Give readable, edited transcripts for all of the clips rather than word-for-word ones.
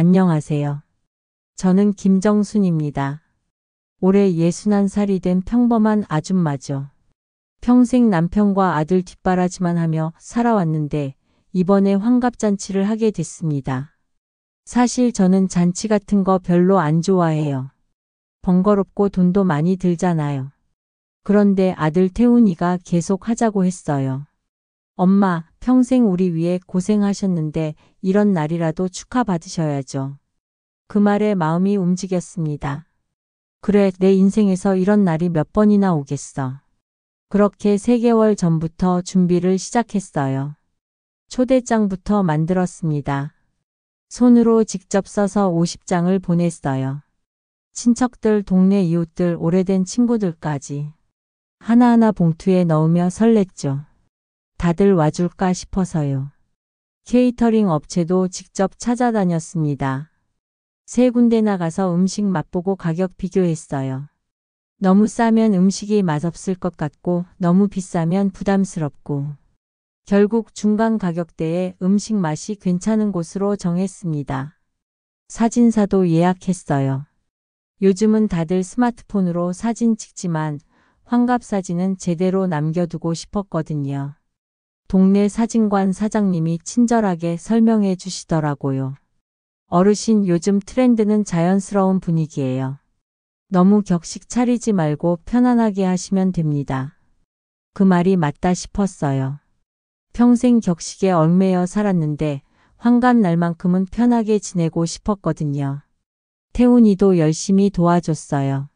안녕하세요. 저는 김정순입니다. 올해 61살이 된 평범한 아줌마죠. 평생 남편과 아들 뒷바라지만 하며 살아왔는데 이번에 환갑잔치를 하게 됐습니다. 사실 저는 잔치 같은 거 별로 안 좋아해요. 번거롭고 돈도 많이 들잖아요. 그런데 아들 태훈이가 계속 하자고 했어요. 엄마, 평생 우리 위해 고생하셨는데 이런 날이라도 축하받으셔야죠. 그 말에 마음이 움직였습니다. 그래, 내 인생에서 이런 날이 몇 번이나 오겠어. 그렇게 3개월 전부터 준비를 시작했어요. 초대장부터 만들었습니다. 손으로 직접 써서 50장을 보냈어요. 친척들, 동네 이웃들, 오래된 친구들까지. 하나하나 봉투에 넣으며 설렜죠. 다들 와줄까 싶어서요. 케이터링 업체도 직접 찾아다녔습니다. 3군데나 가서 음식 맛보고 가격 비교했어요. 너무 싸면 음식이 맛없을 것 같고 너무 비싸면 부담스럽고. 결국 중간 가격대에 음식 맛이 괜찮은 곳으로 정했습니다. 사진사도 예약했어요. 요즘은 다들 스마트폰으로 사진 찍지만 환갑 사진은 제대로 남겨두고 싶었거든요. 동네 사진관 사장님이 친절하게 설명해 주시더라고요. 어르신, 요즘 트렌드는 자연스러운 분위기예요. 너무 격식 차리지 말고 편안하게 하시면 됩니다. 그 말이 맞다 싶었어요. 평생 격식에 얽매여 살았는데 환갑 날만큼은 편하게 지내고 싶었거든요. 태훈이도 열심히 도와줬어요.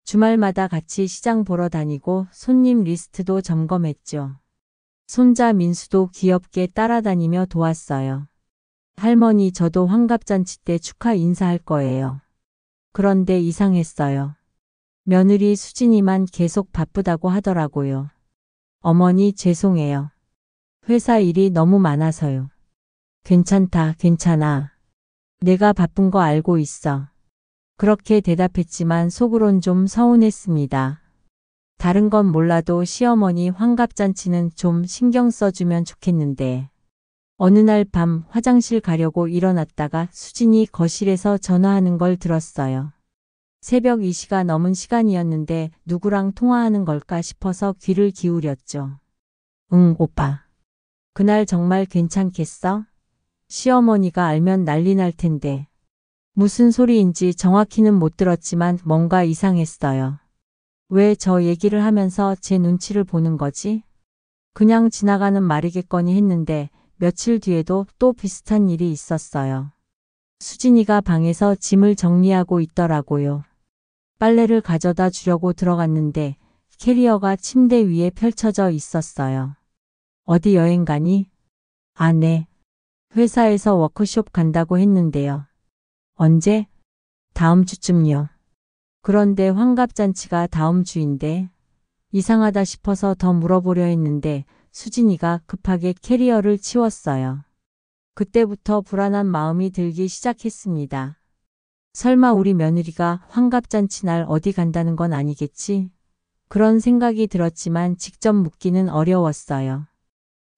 주말마다 같이 시장 보러 다니고 손님 리스트도 점검했죠. 손자 민수도 귀엽게 따라다니며 도왔어요. 할머니, 저도 환갑잔치 때 축하 인사할 거예요. 그런데 이상했어요. 며느리 수진이만 계속 바쁘다고 하더라고요. 어머니, 죄송해요. 회사 일이 너무 많아서요. 괜찮다, 괜찮아. 내가 바쁜 거 알고 있어. 그렇게 대답했지만 속으론 좀 서운했습니다. 다른 건 몰라도 시어머니 환갑잔치는 좀 신경 써주면 좋겠는데. 어느 날 밤 화장실 가려고 일어났다가 수진이 거실에서 전화하는 걸 들었어요. 새벽 2시가 넘은 시간이었는데 누구랑 통화하는 걸까 싶어서 귀를 기울였죠. 응, 오빠. 그날 정말 괜찮겠어? 시어머니가 알면 난리 날 텐데. 무슨 소리인지 정확히는 못 들었지만 뭔가 이상했어요. 왜 저 얘기를 하면서 제 눈치를 보는 거지? 그냥 지나가는 말이겠거니 했는데 며칠 뒤에도 또 비슷한 일이 있었어요. 수진이가 방에서 짐을 정리하고 있더라고요. 빨래를 가져다 주려고 들어갔는데 캐리어가 침대 위에 펼쳐져 있었어요. 어디 여행 가니? 아, 네. 회사에서 워크숍 간다고 했는데요. 언제? 다음 주쯤요. 그런데 환갑잔치가 다음 주인데 이상하다 싶어서 더 물어보려 했는데 수진이가 급하게 캐리어를 치웠어요. 그때부터 불안한 마음이 들기 시작했습니다. 설마 우리 며느리가 환갑잔치 날 어디 간다는 건 아니겠지? 그런 생각이 들었지만 직접 묻기는 어려웠어요.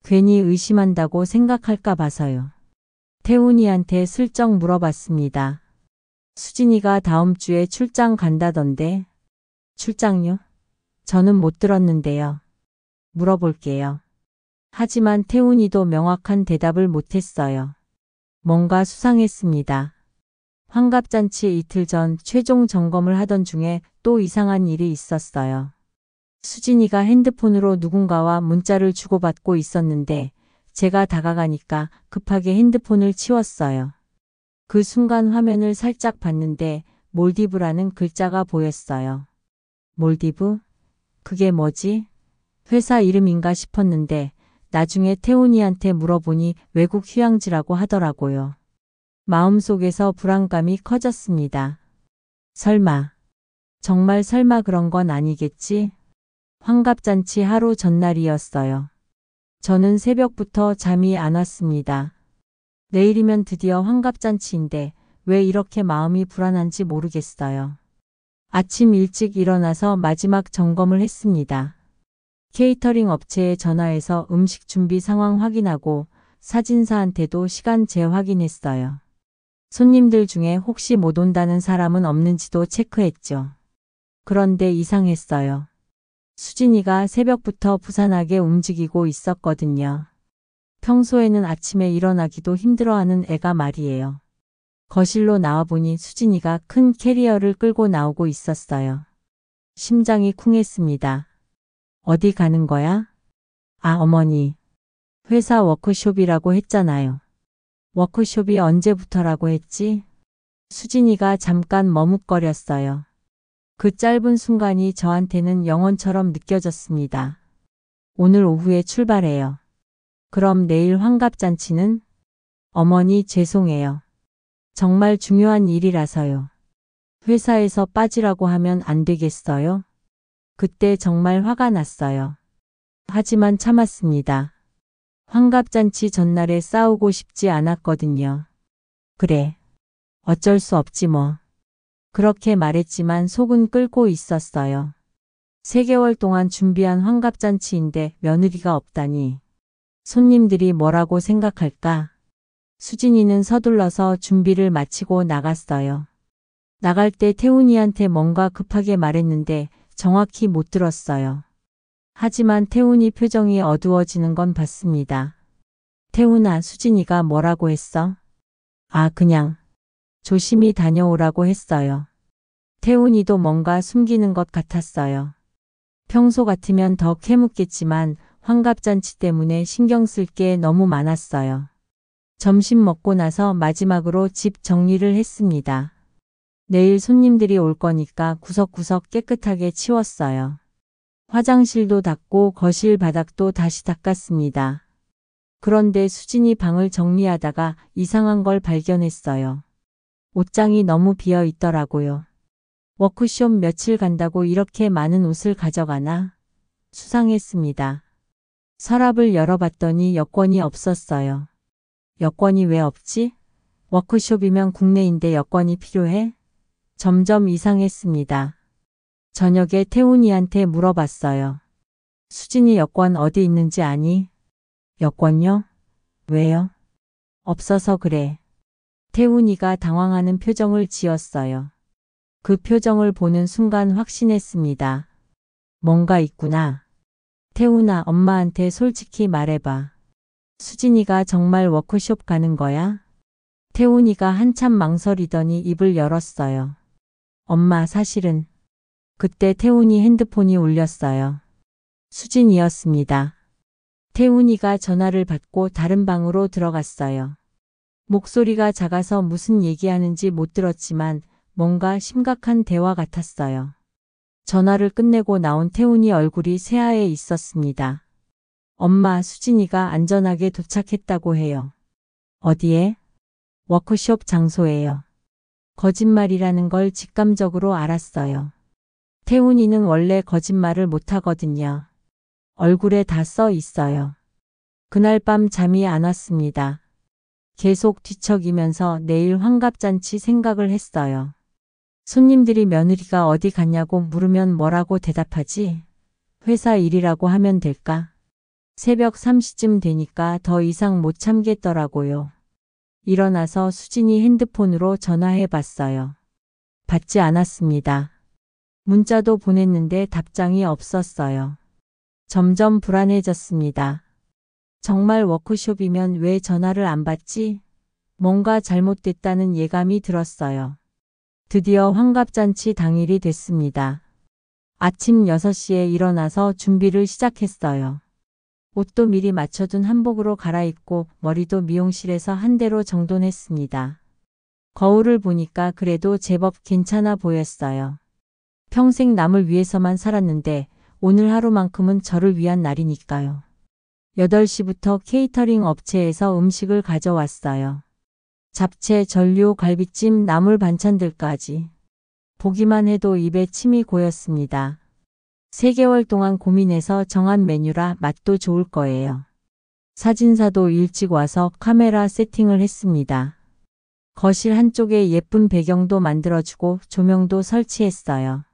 괜히 의심한다고 생각할까 봐서요. 태훈이한테 슬쩍 물어봤습니다. 수진이가 다음 주에 출장 간다던데. 출장요? 저는 못 들었는데요. 물어볼게요. 하지만 태훈이도 명확한 대답을 못했어요. 뭔가 수상했습니다. 환갑잔치 이틀 전 최종 점검을 하던 중에 또 이상한 일이 있었어요. 수진이가 핸드폰으로 누군가와 문자를 주고받고 있었는데 제가 다가가니까 급하게 핸드폰을 치웠어요. 그 순간 화면을 살짝 봤는데 몰디브라는 글자가 보였어요. 몰디브? 그게 뭐지? 회사 이름인가 싶었는데 나중에 태훈이한테 물어보니 외국 휴양지라고 하더라고요. 마음속에서 불안감이 커졌습니다. 설마, 정말 설마 그런 건 아니겠지? 환갑잔치 하루 전날이었어요. 저는 새벽부터 잠이 안 왔습니다. 내일이면 드디어 환갑잔치인데 왜 이렇게 마음이 불안한지 모르겠어요. 아침 일찍 일어나서 마지막 점검을 했습니다. 케이터링 업체에 전화해서 음식 준비 상황 확인하고 사진사한테도 시간 재확인했어요. 손님들 중에 혹시 못 온다는 사람은 없는지도 체크했죠. 그런데 이상했어요. 수진이가 새벽부터 부산하게 움직이고 있었거든요. 평소에는 아침에 일어나기도 힘들어하는 애가 말이에요. 거실로 나와보니 수진이가 큰 캐리어를 끌고 나오고 있었어요. 심장이 쿵했습니다. 어디 가는 거야? 아, 어머니. 회사 워크숍이라고 했잖아요. 워크숍이 언제부터라고 했지? 수진이가 잠깐 머뭇거렸어요. 그 짧은 순간이 저한테는 영원처럼 느껴졌습니다. 오늘 오후에 출발해요. 그럼 내일 환갑잔치는? 어머니 죄송해요. 정말 중요한 일이라서요. 회사에서 빠지라고 하면 안 되겠어요? 그때 정말 화가 났어요. 하지만 참았습니다. 환갑잔치 전날에 싸우고 싶지 않았거든요. 그래. 어쩔 수 없지 뭐. 그렇게 말했지만 속은 끓고 있었어요. 3개월 동안 준비한 환갑잔치인데 며느리가 없다니. 손님들이 뭐라고 생각할까? 수진이는 서둘러서 준비를 마치고 나갔어요. 나갈 때 태훈이한테 뭔가 급하게 말했는데 정확히 못 들었어요. 하지만 태훈이 표정이 어두워지는 건 봤습니다. 태훈아, 수진이가 뭐라고 했어? 아, 그냥 조심히 다녀오라고 했어요. 태훈이도 뭔가 숨기는 것 같았어요. 평소 같으면 더 캐묻겠지만 환갑잔치 때문에 신경 쓸 게 너무 많았어요. 점심 먹고 나서 마지막으로 집 정리를 했습니다. 내일 손님들이 올 거니까 구석구석 깨끗하게 치웠어요. 화장실도 닦고 거실 바닥도 다시 닦았습니다. 그런데 수진이 방을 정리하다가 이상한 걸 발견했어요. 옷장이 너무 비어 있더라고요. 워크숍 며칠 간다고 이렇게 많은 옷을 가져가나? 수상했습니다. 서랍을 열어봤더니 여권이 없었어요. 여권이 왜 없지? 워크숍이면 국내인데 여권이 필요해? 점점 이상했습니다. 저녁에 태훈이한테 물어봤어요. 수진이 여권 어디 있는지 아니? 여권요? 왜요? 없어서 그래. 태훈이가 당황하는 표정을 지었어요. 그 표정을 보는 순간 확신했습니다. 뭔가 있구나. 태훈아, 엄마한테 솔직히 말해봐. 수진이가 정말 워크숍 가는 거야? 태훈이가 한참 망설이더니 입을 열었어요. 엄마, 사실은. 그때 태훈이 핸드폰이 울렸어요. 수진이었습니다. 태훈이가 전화를 받고 다른 방으로 들어갔어요. 목소리가 작아서 무슨 얘기하는지 못 들었지만 뭔가 심각한 대화 같았어요. 전화를 끝내고 나온 태훈이 얼굴이 새하얘 있었습니다. 엄마, 수진이가 안전하게 도착했다고 해요. 어디에? 워크숍 장소예요. 거짓말이라는 걸 직감적으로 알았어요. 태훈이는 원래 거짓말을 못하거든요. 얼굴에 다 써 있어요. 그날 밤 잠이 안 왔습니다. 계속 뒤척이면서 내일 환갑잔치 생각을 했어요. 손님들이 며느리가 어디 갔냐고 물으면 뭐라고 대답하지? 회사 일이라고 하면 될까? 새벽 3시쯤 되니까 더 이상 못 참겠더라고요. 일어나서 수진이 핸드폰으로 전화해 봤어요. 받지 않았습니다. 문자도 보냈는데 답장이 없었어요. 점점 불안해졌습니다. 정말 워크숍이면 왜 전화를 안 받지? 뭔가 잘못됐다는 예감이 들었어요. 드디어 환갑잔치 당일이 됐습니다. 아침 6시에 일어나서 준비를 시작했어요. 옷도 미리 맞춰둔 한복으로 갈아입고 머리도 미용실에서 한 대로 정돈했습니다. 거울을 보니까 그래도 제법 괜찮아 보였어요. 평생 남을 위해서만 살았는데 오늘 하루만큼은 저를 위한 날이니까요. 8시부터 케이터링 업체에서 음식을 가져왔어요. 잡채, 전류, 갈비찜, 나물 반찬들까지. 보기만 해도 입에 침이 고였습니다. 3개월 동안 고민해서 정한 메뉴라 맛도 좋을 거예요. 사진사도 일찍 와서 카메라 세팅을 했습니다. 거실 한쪽에 예쁜 배경도 만들어주고 조명도 설치했어요.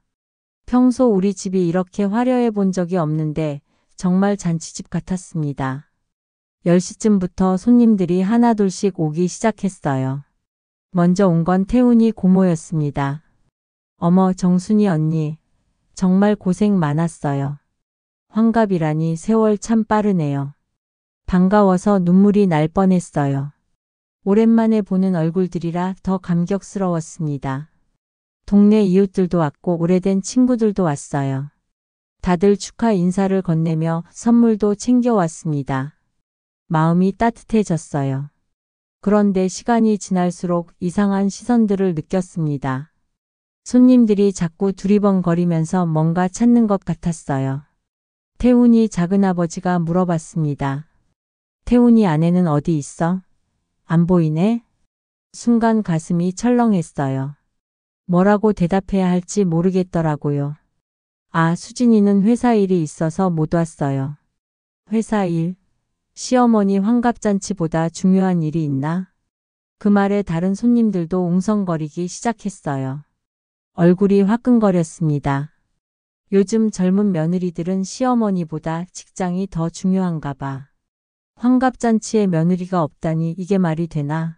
평소 우리 집이 이렇게 화려해 본 적이 없는데 정말 잔치집 같았습니다. 10시쯤부터 손님들이 하나둘씩 오기 시작했어요. 먼저 온 건 태훈이 고모였습니다. 어머, 정순이 언니. 정말 고생 많았어요. 환갑이라니 세월 참 빠르네요. 반가워서 눈물이 날 뻔했어요. 오랜만에 보는 얼굴들이라 더 감격스러웠습니다. 동네 이웃들도 왔고 오래된 친구들도 왔어요. 다들 축하 인사를 건네며 선물도 챙겨왔습니다. 마음이 따뜻해졌어요. 그런데 시간이 지날수록 이상한 시선들을 느꼈습니다. 손님들이 자꾸 두리번거리면서 뭔가 찾는 것 같았어요. 태훈이 작은아버지가 물어봤습니다. 태훈이 아내는 어디 있어? 안 보이네? 순간 가슴이 철렁했어요. 뭐라고 대답해야 할지 모르겠더라고요. 아, 수진이는 회사 일이 있어서 못 왔어요. 회사 일? 시어머니 환갑잔치보다 중요한 일이 있나? 그 말에 다른 손님들도 웅성거리기 시작했어요. 얼굴이 화끈거렸습니다. 요즘 젊은 며느리들은 시어머니보다 직장이 더 중요한가 봐. 환갑잔치에 며느리가 없다니 이게 말이 되나?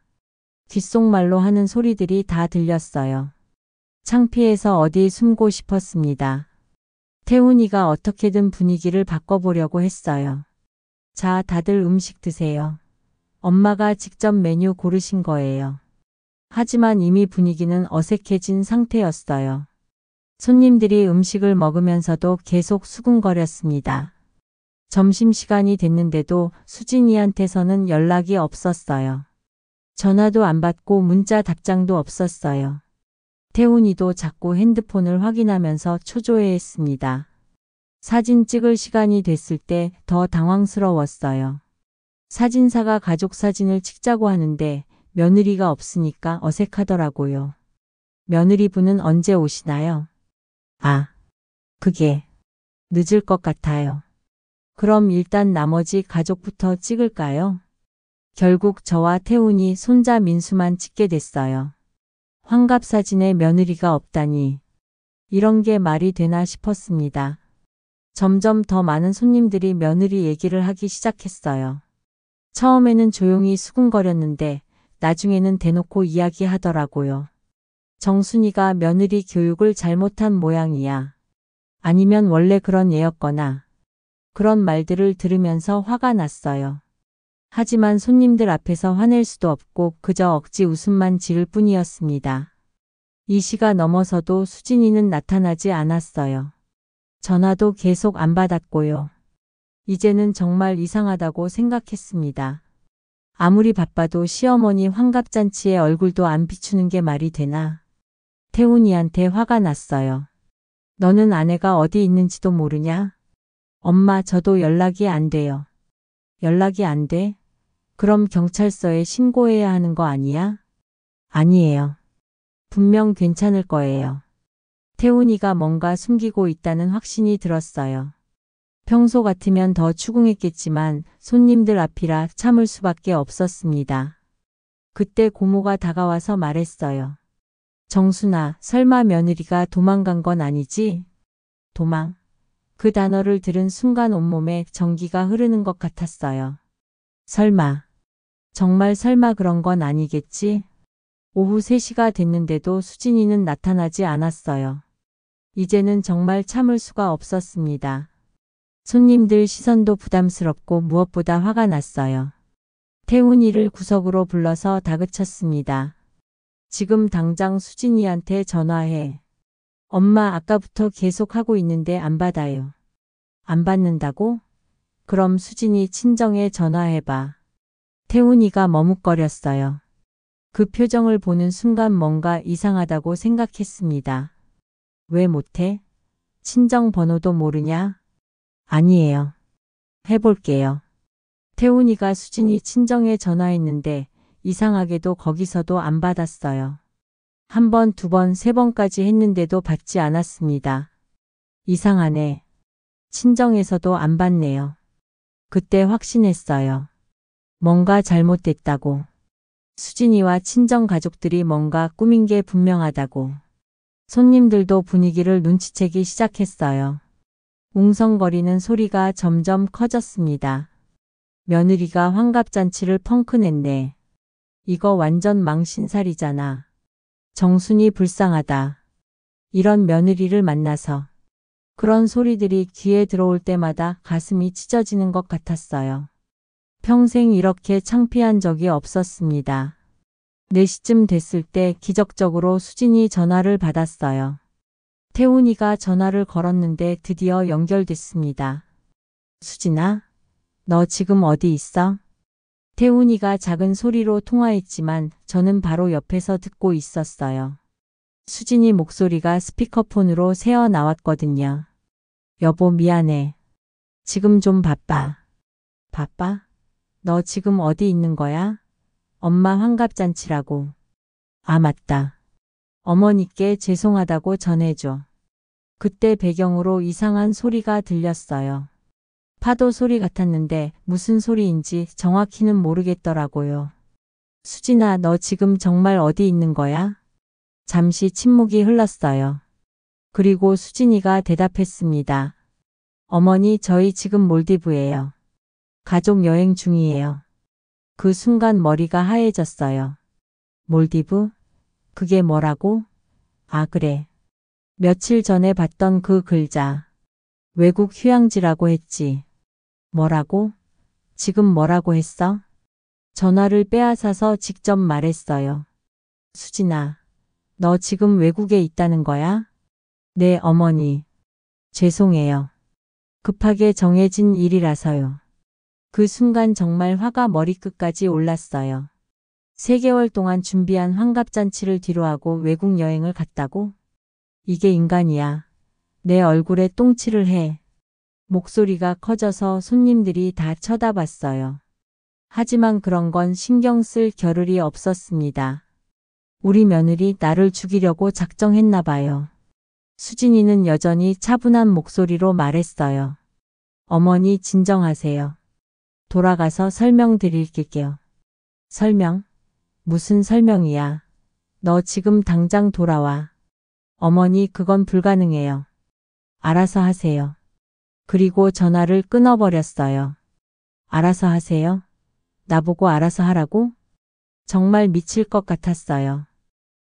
귓속말로 하는 소리들이 다 들렸어요. 창피해서 어디 숨고 싶었습니다. 태훈이가 어떻게든 분위기를 바꿔보려고 했어요. 자, 다들 음식 드세요. 엄마가 직접 메뉴 고르신 거예요. 하지만 이미 분위기는 어색해진 상태였어요. 손님들이 음식을 먹으면서도 계속 수군거렸습니다. 점심시간이 됐는데도 수진이한테서는 연락이 없었어요. 전화도 안 받고 문자 답장도 없었어요. 태훈이도 자꾸 핸드폰을 확인하면서 초조해했습니다. 사진 찍을 시간이 됐을 때 더 당황스러웠어요. 사진사가 가족 사진을 찍자고 하는데 며느리가 없으니까 어색하더라고요. 며느리분은 언제 오시나요? 아, 그게 늦을 것 같아요. 그럼 일단 나머지 가족부터 찍을까요? 결국 저와 태훈이 손자 민수만 찍게 됐어요. 환갑사진에 며느리가 없다니. 이런 게 말이 되나 싶었습니다. 점점 더 많은 손님들이 며느리 얘기를 하기 시작했어요. 처음에는 조용히 수군거렸는데 나중에는 대놓고 이야기하더라고요. 정순이가 며느리 교육을 잘못한 모양이야. 아니면 원래 그런 애였거나. 그런 말들을 들으면서 화가 났어요. 하지만 손님들 앞에서 화낼 수도 없고 그저 억지 웃음만 지을 뿐이었습니다. 2시가 넘어서도 수진이는 나타나지 않았어요. 전화도 계속 안 받았고요. 이제는 정말 이상하다고 생각했습니다. 아무리 바빠도 시어머니 환갑잔치에 얼굴도 안 비추는 게 말이 되나? 태훈이한테 화가 났어요. 너는 아내가 어디 있는지도 모르냐? 엄마, 저도 연락이 안 돼요. 연락이 안 돼? 그럼 경찰서에 신고해야 하는 거 아니야? 아니에요. 분명 괜찮을 거예요. 태훈이가 뭔가 숨기고 있다는 확신이 들었어요. 평소 같으면 더 추궁했겠지만 손님들 앞이라 참을 수밖에 없었습니다. 그때 고모가 다가와서 말했어요. 정순아, 설마 며느리가 도망간 건 아니지? 도망. 그 단어를 들은 순간 온몸에 전기가 흐르는 것 같았어요. 설마. 정말 설마 그런 건 아니겠지? 오후 3시가 됐는데도 수진이는 나타나지 않았어요. 이제는 정말 참을 수가 없었습니다. 손님들 시선도 부담스럽고 무엇보다 화가 났어요. 태훈이를 구석으로 불러서 다그쳤습니다. 지금 당장 수진이한테 전화해. 엄마, 아까부터 계속 하고 있는데 안 받아요. 안 받는다고? 그럼 수진이 친정에 전화해봐. 태훈이가 머뭇거렸어요. 그 표정을 보는 순간 뭔가 이상하다고 생각했습니다. 왜 못해? 친정 번호도 모르냐? 아니에요. 해볼게요. 태훈이가 수진이 친정에 전화했는데 이상하게도 거기서도 안 받았어요. 1번, 2번, 3번까지 했는데도 받지 않았습니다. 이상하네. 친정에서도 안 받네요. 그때 확신했어요. 뭔가 잘못됐다고. 수진이와 친정 가족들이 뭔가 꾸민 게 분명하다고. 손님들도 분위기를 눈치채기 시작했어요. 웅성거리는 소리가 점점 커졌습니다. 며느리가 환갑잔치를 펑크냈네. 이거 완전 망신살이잖아. 정순이 불쌍하다. 이런 며느리를 만나서. 그런 소리들이 귀에 들어올 때마다 가슴이 찢어지는 것 같았어요. 평생 이렇게 창피한 적이 없었습니다. 4시쯤 됐을 때 기적적으로 수진이 전화를 받았어요. 태훈이가 전화를 걸었는데 드디어 연결됐습니다. 수진아, 너 지금 어디 있어? 태훈이가 작은 소리로 통화했지만 저는 바로 옆에서 듣고 있었어요. 수진이 목소리가 스피커폰으로 새어 나왔거든요. 여보 미안해. 지금 좀 바빠. 바빠? 너 지금 어디 있는 거야? 엄마 환갑잔치라고. 아 맞다. 어머니께 죄송하다고 전해줘. 그때 배경으로 이상한 소리가 들렸어요. 파도 소리 같았는데 무슨 소리인지 정확히는 모르겠더라고요. 수진아, 너 지금 정말 어디 있는 거야? 잠시 침묵이 흘렀어요. 그리고 수진이가 대답했습니다. 어머니, 저희 지금 몰디브예요. 가족 여행 중이에요. 그 순간 머리가 하얘졌어요. 몰디브? 그게 뭐라고? 아, 그래. 며칠 전에 봤던 그 글자. 외국 휴양지라고 했지. 뭐라고? 지금 뭐라고 했어? 전화를 빼앗아서 직접 말했어요. 수진아, 너 지금 외국에 있다는 거야? 네, 어머니. 죄송해요. 급하게 정해진 일이라서요. 그 순간 정말 화가 머리끝까지 올랐어요. 3개월 동안 준비한 환갑잔치를 뒤로하고 외국 여행을 갔다고? 이게 인간이야. 내 얼굴에 똥칠을 해. 목소리가 커져서 손님들이 다 쳐다봤어요. 하지만 그런 건 신경 쓸 겨를이 없었습니다. 우리 며느리 나를 죽이려고 작정했나 봐요. 수진이는 여전히 차분한 목소리로 말했어요. 어머니 진정하세요. 돌아가서 설명드릴게요. 설명? 무슨 설명이야? 너 지금 당장 돌아와. 어머니 그건 불가능해요. 알아서 하세요. 그리고 전화를 끊어버렸어요. 알아서 하세요? 나보고 알아서 하라고? 정말 미칠 것 같았어요.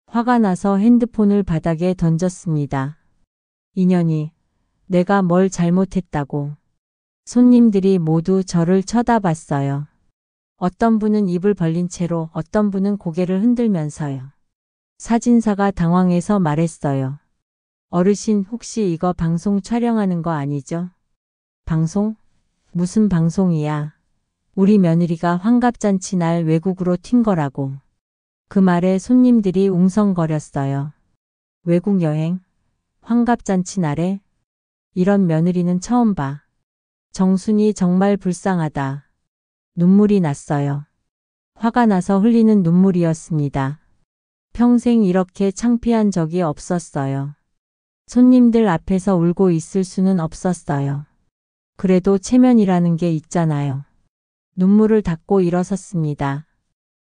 화가 나서 핸드폰을 바닥에 던졌습니다. 인연이 내가 뭘 잘못했다고. 손님들이 모두 저를 쳐다봤어요. 어떤 분은 입을 벌린 채로 어떤 분은 고개를 흔들면서요. 사진사가 당황해서 말했어요. 어르신 혹시 이거 방송 촬영하는 거 아니죠? 방송? 무슨 방송이야? 우리 며느리가 환갑잔치 날 외국으로 튄 거라고. 그 말에 손님들이 웅성거렸어요. 외국 여행? 환갑잔치 날에? 이런 며느리는 처음 봐. 정순이 정말 불쌍하다. 눈물이 났어요. 화가 나서 흘리는 눈물이었습니다. 평생 이렇게 창피한 적이 없었어요. 손님들 앞에서 울고 있을 수는 없었어요. 그래도 체면이라는 게 있잖아요. 눈물을 닦고 일어섰습니다.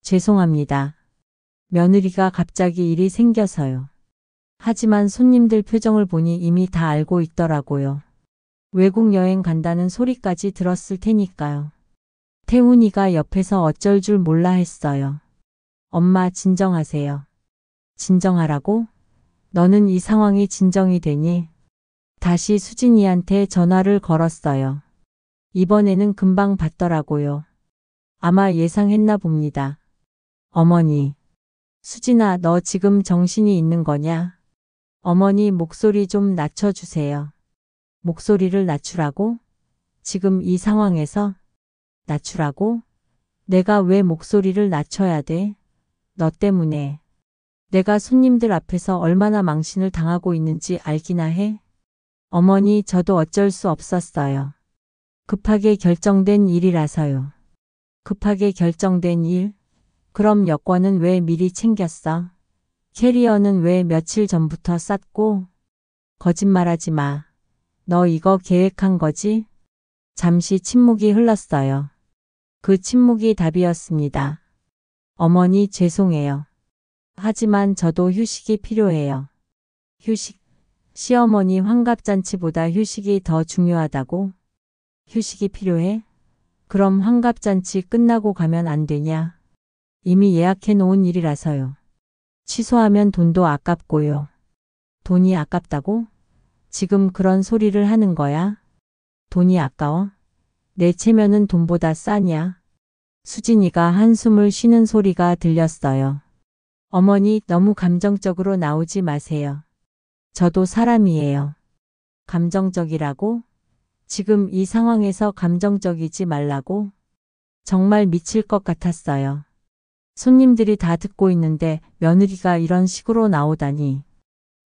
죄송합니다. 며느리가 갑자기 일이 생겨서요. 하지만 손님들 표정을 보니 이미 다 알고 있더라고요. 외국 여행 간다는 소리까지 들었을 테니까요. 태훈이가 옆에서 어쩔 줄 몰라 했어요. 엄마 진정하세요. 진정하라고? 너는 이 상황이 진정이 되니? 다시 수진이한테 전화를 걸었어요. 이번에는 금방 받더라고요. 아마 예상했나 봅니다. 어머니. 수진아, 너 지금 정신이 있는 거냐? 어머니 목소리 좀 낮춰주세요. 목소리를 낮추라고? 지금 이 상황에서? 낮추라고? 내가 왜 목소리를 낮춰야 돼? 너 때문에. 내가 손님들 앞에서 얼마나 망신을 당하고 있는지 알기나 해? 어머니, 저도 어쩔 수 없었어요. 급하게 결정된 일이라서요. 급하게 결정된 일? 그럼 여권은 왜 미리 챙겼어? 캐리어는 왜 며칠 전부터 쌌고? 거짓말하지 마. 너 이거 계획한 거지? 잠시 침묵이 흘렀어요. 그 침묵이 답이었습니다. 어머니 죄송해요. 하지만 저도 휴식이 필요해요. 휴식? 시어머니 환갑잔치보다 휴식이 더 중요하다고? 휴식이 필요해? 그럼 환갑잔치 끝나고 가면 안 되냐? 이미 예약해 놓은 일이라서요. 취소하면 돈도 아깝고요. 돈이 아깝다고? 지금 그런 소리를 하는 거야? 돈이 아까워? 내 체면은 돈보다 싸냐? 수진이가 한숨을 쉬는 소리가 들렸어요. 어머니, 너무 감정적으로 나오지 마세요. 저도 사람이에요. 감정적이라고? 지금 이 상황에서 감정적이지 말라고? 정말 미칠 것 같았어요. 손님들이 다 듣고 있는데 며느리가 이런 식으로 나오다니.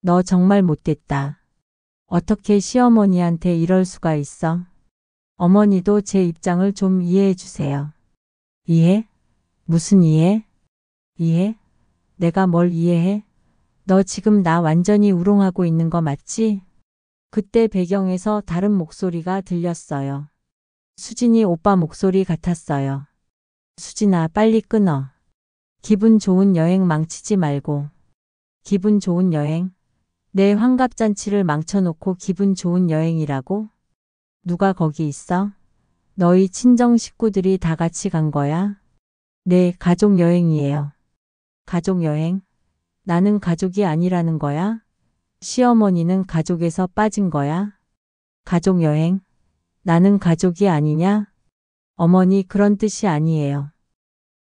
너 정말 못됐다. 어떻게 시어머니한테 이럴 수가 있어? 어머니도 제 입장을 좀 이해해 주세요. 이해? 무슨 이해? 이해? 내가 뭘 이해해? 너 지금 나 완전히 우롱하고 있는 거 맞지? 그때 배경에서 다른 목소리가 들렸어요. 수진이 오빠 목소리 같았어요. 수진아, 빨리 끊어. 기분 좋은 여행 망치지 말고. 기분 좋은 여행? 내 환갑잔치를 망쳐놓고 기분 좋은 여행이라고? 누가 거기 있어? 너희 친정 식구들이 다 같이 간 거야? 네, 가족 여행이에요. 가족 여행? 나는 가족이 아니라는 거야? 시어머니는 가족에서 빠진 거야? 가족 여행? 나는 가족이 아니냐? 어머니, 그런 뜻이 아니에요.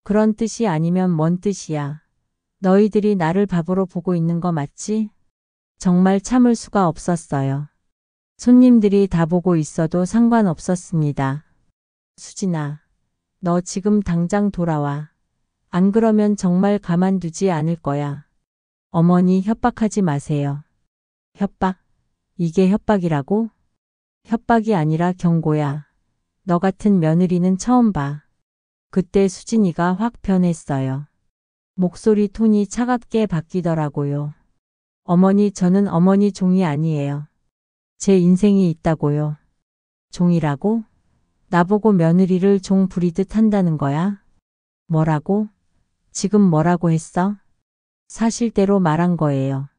그런 뜻이 아니면 뭔 뜻이야? 너희들이 나를 바보로 보고 있는 거 맞지? 정말 참을 수가 없었어요. 손님들이 다 보고 있어도 상관없었습니다. 수진아, 너 지금 당장 돌아와. 안 그러면 정말 가만두지 않을 거야. 어머니, 협박하지 마세요. 협박? 이게 협박이라고? 협박이 아니라 경고야. 너 같은 며느리는 처음 봐. 그때 수진이가 확 변했어요. 목소리 톤이 차갑게 바뀌더라고요. 어머니, 저는 어머니 종이 아니에요. 제 인생이 있다고요. 종이라고? 나보고 며느리를 종 부리듯 한다는 거야? 뭐라고? 지금 뭐라고 했어? 사실대로 말한 거예요.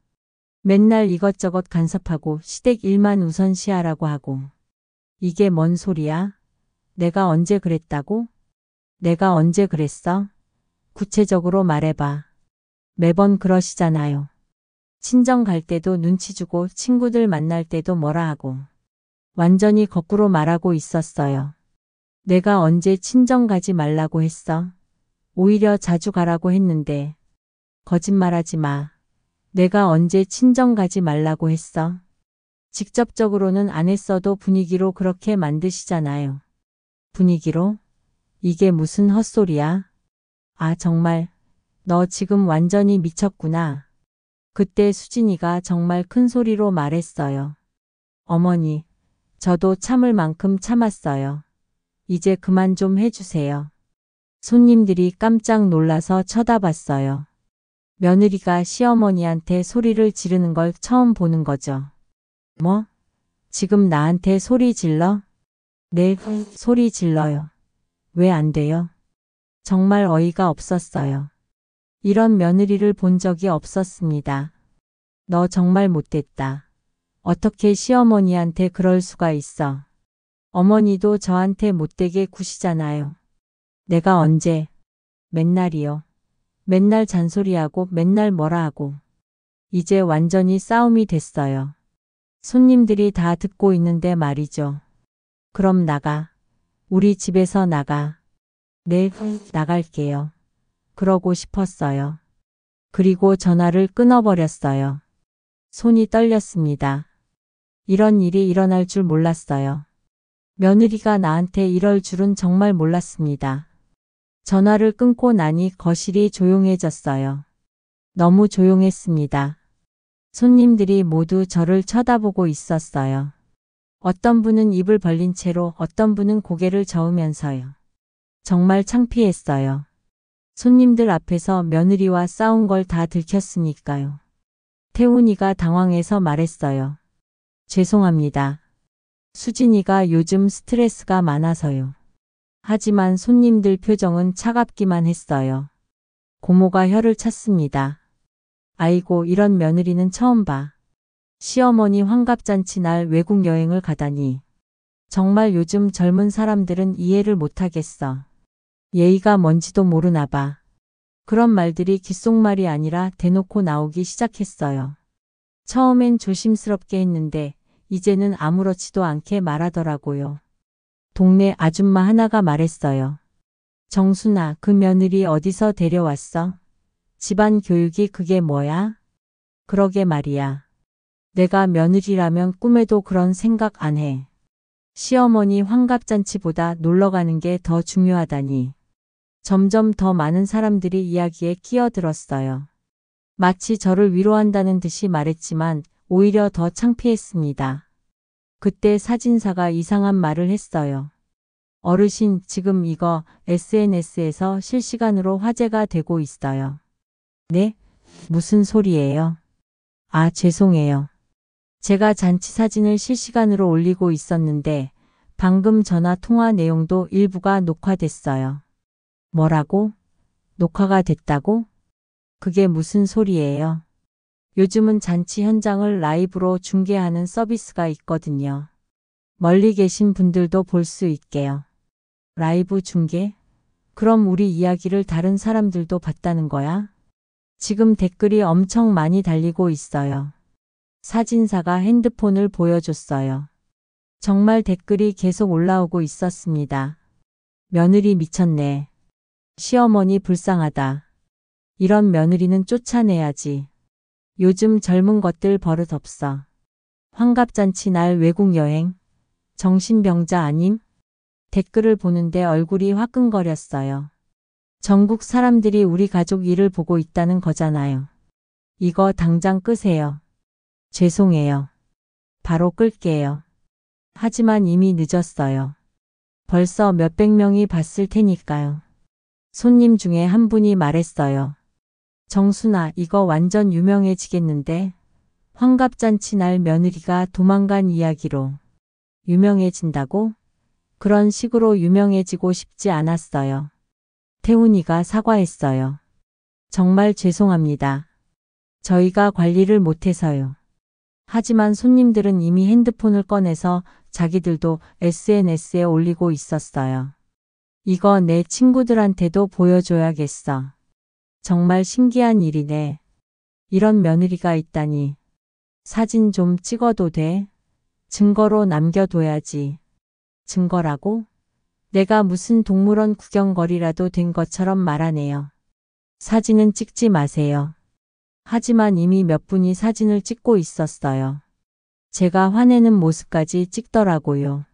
맨날 이것저것 간섭하고 시댁 일만 우선시하라고 하고. 이게 뭔 소리야? 내가 언제 그랬다고? 내가 언제 그랬어? 구체적으로 말해봐. 매번 그러시잖아요. 친정 갈 때도 눈치 주고 친구들 만날 때도 뭐라 하고. 완전히 거꾸로 말하고 있었어요. 내가 언제 친정 가지 말라고 했어? 오히려 자주 가라고 했는데. 거짓말하지 마. 내가 언제 친정 가지 말라고 했어? 직접적으로는 안 했어도 분위기로 그렇게 만드시잖아요. 분위기로? 이게 무슨 헛소리야? 아, 정말. 너 지금 완전히 미쳤구나. 그때 수진이가 정말 큰 소리로 말했어요. 어머니, 저도 참을 만큼 참았어요. 이제 그만 좀 해주세요. 손님들이 깜짝 놀라서 쳐다봤어요. 며느리가 시어머니한테 소리를 지르는 걸 처음 보는 거죠. 뭐? 지금 나한테 소리 질러? 네, 소리 질러요. 왜 안 돼요? 정말 어이가 없었어요. 이런 며느리를 본 적이 없었습니다. 너 정말 못됐다. 어떻게 시어머니한테 그럴 수가 있어. 어머니도 저한테 못되게 구시잖아요. 내가 언제? 맨날이요. 맨날 잔소리하고 맨날 뭐라 하고. 이제 완전히 싸움이 됐어요. 손님들이 다 듣고 있는데 말이죠. 그럼 나가. 우리 집에서 나가. 네, 나갈게요. 그러고 싶었어요. 그리고 전화를 끊어버렸어요. 손이 떨렸습니다. 이런 일이 일어날 줄 몰랐어요. 며느리가 나한테 이럴 줄은 정말 몰랐습니다. 전화를 끊고 나니 거실이 조용해졌어요. 너무 조용했습니다. 손님들이 모두 저를 쳐다보고 있었어요. 어떤 분은 입을 벌린 채로 어떤 분은 고개를 저으면서요. 정말 창피했어요. 손님들 앞에서 며느리와 싸운 걸 다 들켰으니까요. 태훈이가 당황해서 말했어요. 죄송합니다. 수진이가 요즘 스트레스가 많아서요. 하지만 손님들 표정은 차갑기만 했어요. 고모가 혀를 찼습니다. 아이고, 이런 며느리는 처음 봐. 시어머니 환갑잔치 날 외국 여행을 가다니. 정말 요즘 젊은 사람들은 이해를 못하겠어. 예의가 뭔지도 모르나 봐. 그런 말들이 귓속말이 아니라 대놓고 나오기 시작했어요. 처음엔 조심스럽게 했는데 이제는 아무렇지도 않게 말하더라고요. 동네 아줌마 하나가 말했어요. 정순아, 그 며느리 어디서 데려왔어? 집안 교육이 그게 뭐야? 그러게 말이야. 내가 며느리라면 꿈에도 그런 생각 안 해. 시어머니 환갑잔치보다 놀러가는 게 더 중요하다니. 점점 더 많은 사람들이 이야기에 끼어들었어요. 마치 저를 위로한다는 듯이 말했지만 오히려 더 창피했습니다. 그때 사진사가 이상한 말을 했어요. 어르신, 지금 이거 SNS에서 실시간으로 화제가 되고 있어요. 네? 무슨 소리예요? 아, 죄송해요. 제가 잔치 사진을 실시간으로 올리고 있었는데 방금 전화 통화 내용도 일부가 녹화됐어요. 뭐라고? 녹화가 됐다고? 그게 무슨 소리예요? 요즘은 잔치 현장을 라이브로 중계하는 서비스가 있거든요. 멀리 계신 분들도 볼 수 있게요. 라이브 중계? 그럼 우리 이야기를 다른 사람들도 봤다는 거야? 지금 댓글이 엄청 많이 달리고 있어요. 사진사가 핸드폰을 보여줬어요. 정말 댓글이 계속 올라오고 있었습니다. 며느리 미쳤네. 시어머니 불쌍하다. 이런 며느리는 쫓아내야지. 요즘 젊은 것들 버릇 없어. 환갑잔치 날 외국 여행? 정신병자 아님? 댓글을 보는데 얼굴이 화끈거렸어요. 전국 사람들이 우리 가족 일을 보고 있다는 거잖아요. 이거 당장 끄세요. 죄송해요. 바로 끌게요. 하지만 이미 늦었어요. 벌써 몇백 명이 봤을 테니까요. 손님 중에 한 분이 말했어요. 정순아, 이거 완전 유명해지겠는데? 환갑잔치 날 며느리가 도망간 이야기로 유명해진다고? 그런 식으로 유명해지고 싶지 않았어요. 태훈이가 사과했어요. 정말 죄송합니다. 저희가 관리를 못해서요. 하지만 손님들은 이미 핸드폰을 꺼내서 자기들도 SNS에 올리고 있었어요. 이거 내 친구들한테도 보여줘야겠어. 정말 신기한 일이네. 이런 며느리가 있다니. 사진 좀 찍어도 돼? 증거로 남겨둬야지. 증거라고? 내가 무슨 동물원 구경거리라도 된 것처럼 말하네요. 사진은 찍지 마세요. 하지만 이미 몇 분이 사진을 찍고 있었어요. 제가 화내는 모습까지 찍더라고요.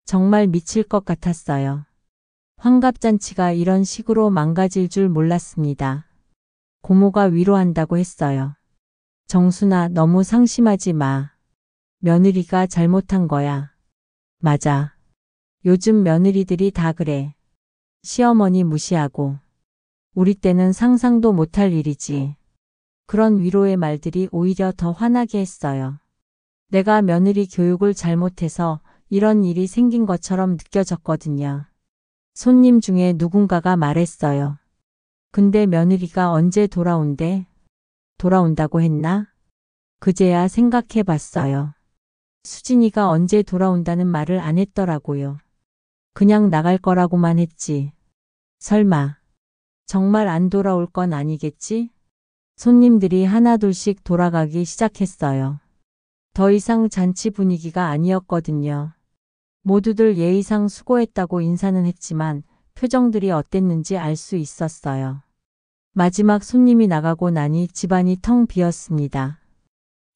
정말 미칠 것 같았어요. 환갑잔치가 이런 식으로 망가질 줄 몰랐습니다. 고모가 위로한다고 했어요. 정순아, 너무 상심하지 마. 며느리가 잘못한 거야. 맞아. 요즘 며느리들이 다 그래. 시어머니 무시하고. 우리 때는 상상도 못할 일이지. 그런 위로의 말들이 오히려 더 화나게 했어요. 내가 며느리 교육을 잘못해서 이런 일이 생긴 것처럼 느껴졌거든요. 손님 중에 누군가가 말했어요. 근데 며느리가 언제 돌아온대? 돌아온다고 했나? 그제야 생각해 봤어요. 수진이가 언제 돌아온다는 말을 안 했더라고요. 그냥 나갈 거라고만 했지. 설마 정말 안 돌아올 건 아니겠지? 손님들이 하나둘씩 돌아가기 시작했어요. 더 이상 잔치 분위기가 아니었거든요. 모두들 예의상 수고했다고 인사는 했지만 표정들이 어땠는지 알 수 있었어요. 마지막 손님이 나가고 나니 집안이 텅 비었습니다.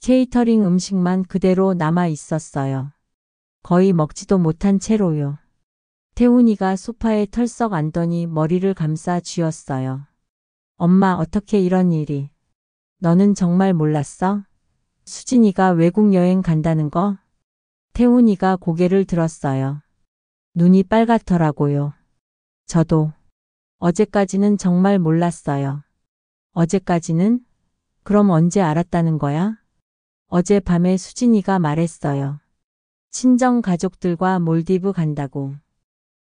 케이터링 음식만 그대로 남아 있었어요. 거의 먹지도 못한 채로요. 태훈이가 소파에 털썩 앉더니 머리를 감싸 쥐었어요. 엄마, 어떻게 이런 일이? 너는 정말 몰랐어? 수진이가 외국 여행 간다는 거? 태훈이가 고개를 들었어요. 눈이 빨갛더라고요. 저도. 어제까지는 정말 몰랐어요. 어제까지는? 그럼 언제 알았다는 거야? 어젯밤에 수진이가 말했어요. 친정 가족들과 몰디브 간다고.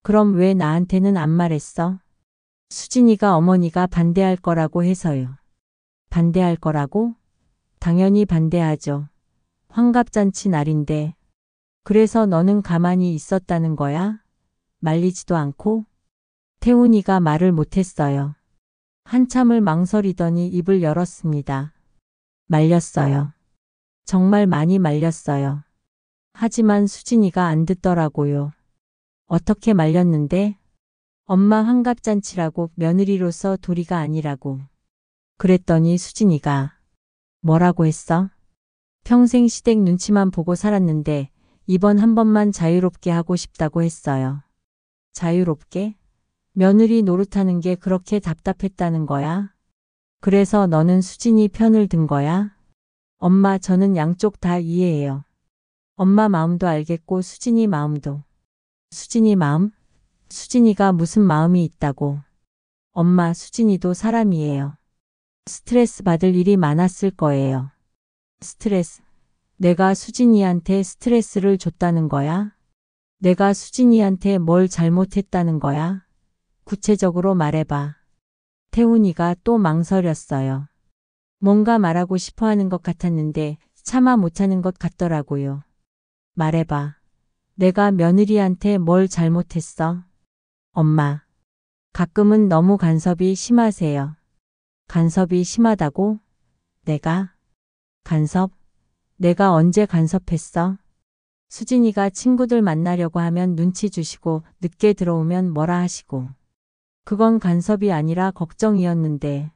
그럼 왜 나한테는 안 말했어? 수진이가 어머니가 반대할 거라고 해서요. 반대할 거라고? 당연히 반대하죠. 환갑잔치 날인데. 그래서 너는 가만히 있었다는 거야? 말리지도 않고? 태훈이가 말을 못했어요. 한참을 망설이더니 입을 열었습니다. 말렸어요. 정말 많이 말렸어요. 하지만 수진이가 안 듣더라고요. 어떻게 말렸는데? 엄마 환갑잔치라고, 며느리로서 도리가 아니라고. 그랬더니 수진이가 뭐라고 했어? 평생 시댁 눈치만 보고 살았는데 이번 한 번만 자유롭게 하고 싶다고 했어요. 자유롭게? 며느리 노릇하는 게 그렇게 답답했다는 거야? 그래서 너는 수진이 편을 든 거야? 엄마, 저는 양쪽 다 이해해요. 엄마 마음도 알겠고 수진이 마음도. 수진이 마음? 수진이가 무슨 마음이 있다고. 엄마, 수진이도 사람이에요. 스트레스 받을 일이 많았을 거예요. 스트레스? 내가 수진이한테 스트레스를 줬다는 거야? 내가 수진이한테 뭘 잘못했다는 거야? 구체적으로 말해봐. 태훈이가 또 망설였어요. 뭔가 말하고 싶어 하는 것 같았는데 차마 못하는 것 같더라고요. 말해봐. 내가 며느리한테 뭘 잘못했어? 엄마. 가끔은 너무 간섭이 심하세요. 간섭이 심하다고? 내가? 간섭? 내가 언제 간섭했어? 수진이가 친구들 만나려고 하면 눈치 주시고 늦게 들어오면 뭐라 하시고. 그건 간섭이 아니라 걱정이었는데.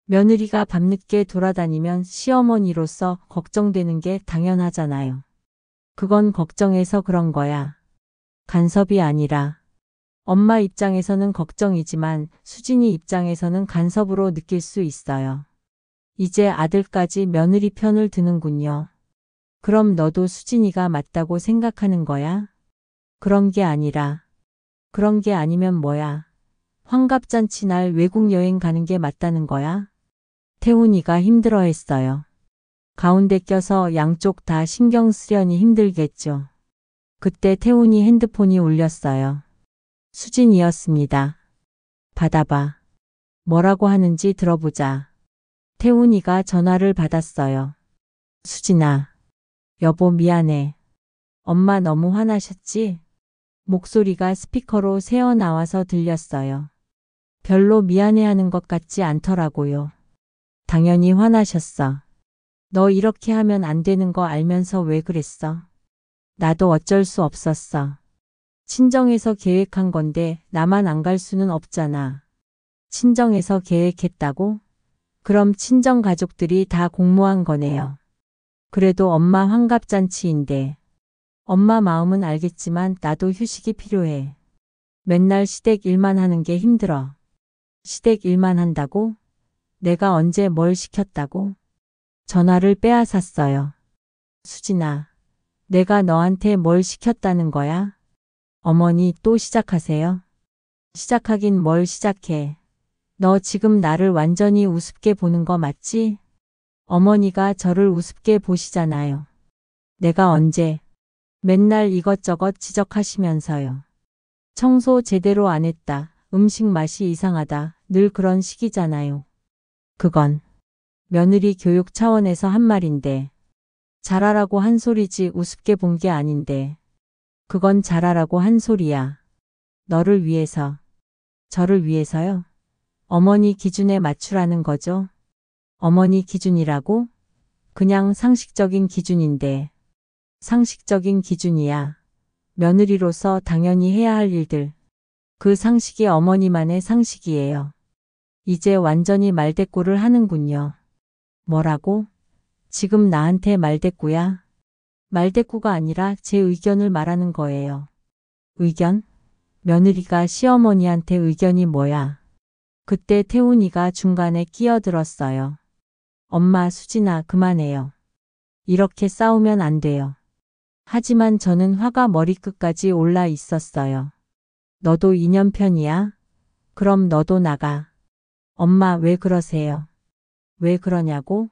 며느리가 밤늦게 돌아다니면 시어머니로서 걱정되는 게 당연하잖아요. 그건 걱정해서 그런 거야. 간섭이 아니라. 엄마 입장에서는 걱정이지만 수진이 입장에서는 간섭으로 느낄 수 있어요. 이제 아들까지 며느리 편을 드는군요. 그럼 너도 수진이가 맞다고 생각하는 거야? 그런 게 아니라. 그런 게 아니면 뭐야? 환갑잔치 날 외국 여행 가는 게 맞다는 거야? 태훈이가 힘들어했어요. 가운데 껴서 양쪽 다 신경 쓰려니 힘들겠죠. 그때 태훈이 핸드폰이 울렸어요. 수진이었습니다. 받아봐. 뭐라고 하는지 들어보자. 태훈이가 전화를 받았어요. 수진아. 여보, 미안해. 엄마 너무 화나셨지? 목소리가 스피커로 새어나와서 들렸어요. 별로 미안해하는 것 같지 않더라고요. 당연히 화나셨어. 너 이렇게 하면 안 되는 거 알면서 왜 그랬어? 나도 어쩔 수 없었어. 친정에서 계획한 건데 나만 안 갈 수는 없잖아. 친정에서 계획했다고? 그럼 친정 가족들이 다 공모한 거네요. 그래도 엄마 환갑잔치인데. 엄마 마음은 알겠지만 나도 휴식이 필요해. 맨날 시댁 일만 하는 게 힘들어. 시댁 일만 한다고? 내가 언제 뭘 시켰다고? 전화를 빼앗았어요. 수진아, 내가 너한테 뭘 시켰다는 거야? 어머니 또 시작하세요? 시작하긴 뭘 시작해. 너 지금 나를 완전히 우습게 보는 거 맞지? 어머니가 저를 우습게 보시잖아요. 내가 언제? 맨날 이것저것 지적하시면서요. 청소 제대로 안 했다. 음식 맛이 이상하다. 늘 그런 식이잖아요. 그건 며느리 교육 차원에서 한 말인데. 잘하라고 한 소리지 우습게 본 게 아닌데. 그건 잘하라고 한 소리야. 너를 위해서. 저를 위해서요? 어머니 기준에 맞추라는 거죠? 어머니 기준이라고? 그냥 상식적인 기준인데. 상식적인 기준이야. 며느리로서 당연히 해야 할 일들. 그 상식이 어머니만의 상식이에요. 이제 완전히 말대꾸를 하는군요. 뭐라고? 지금 나한테 말대꾸야? 말대꾸가 아니라 제 의견을 말하는 거예요. 의견? 며느리가 시어머니한테 의견이 뭐야? 그때 태훈이가 중간에 끼어들었어요. 엄마, 수진아, 그만해요. 이렇게 싸우면 안 돼요. 하지만 저는 화가 머리끝까지 올라 있었어요. 너도 이년 편이야? 그럼 너도 나가. 엄마, 왜 그러세요? 왜 그러냐고?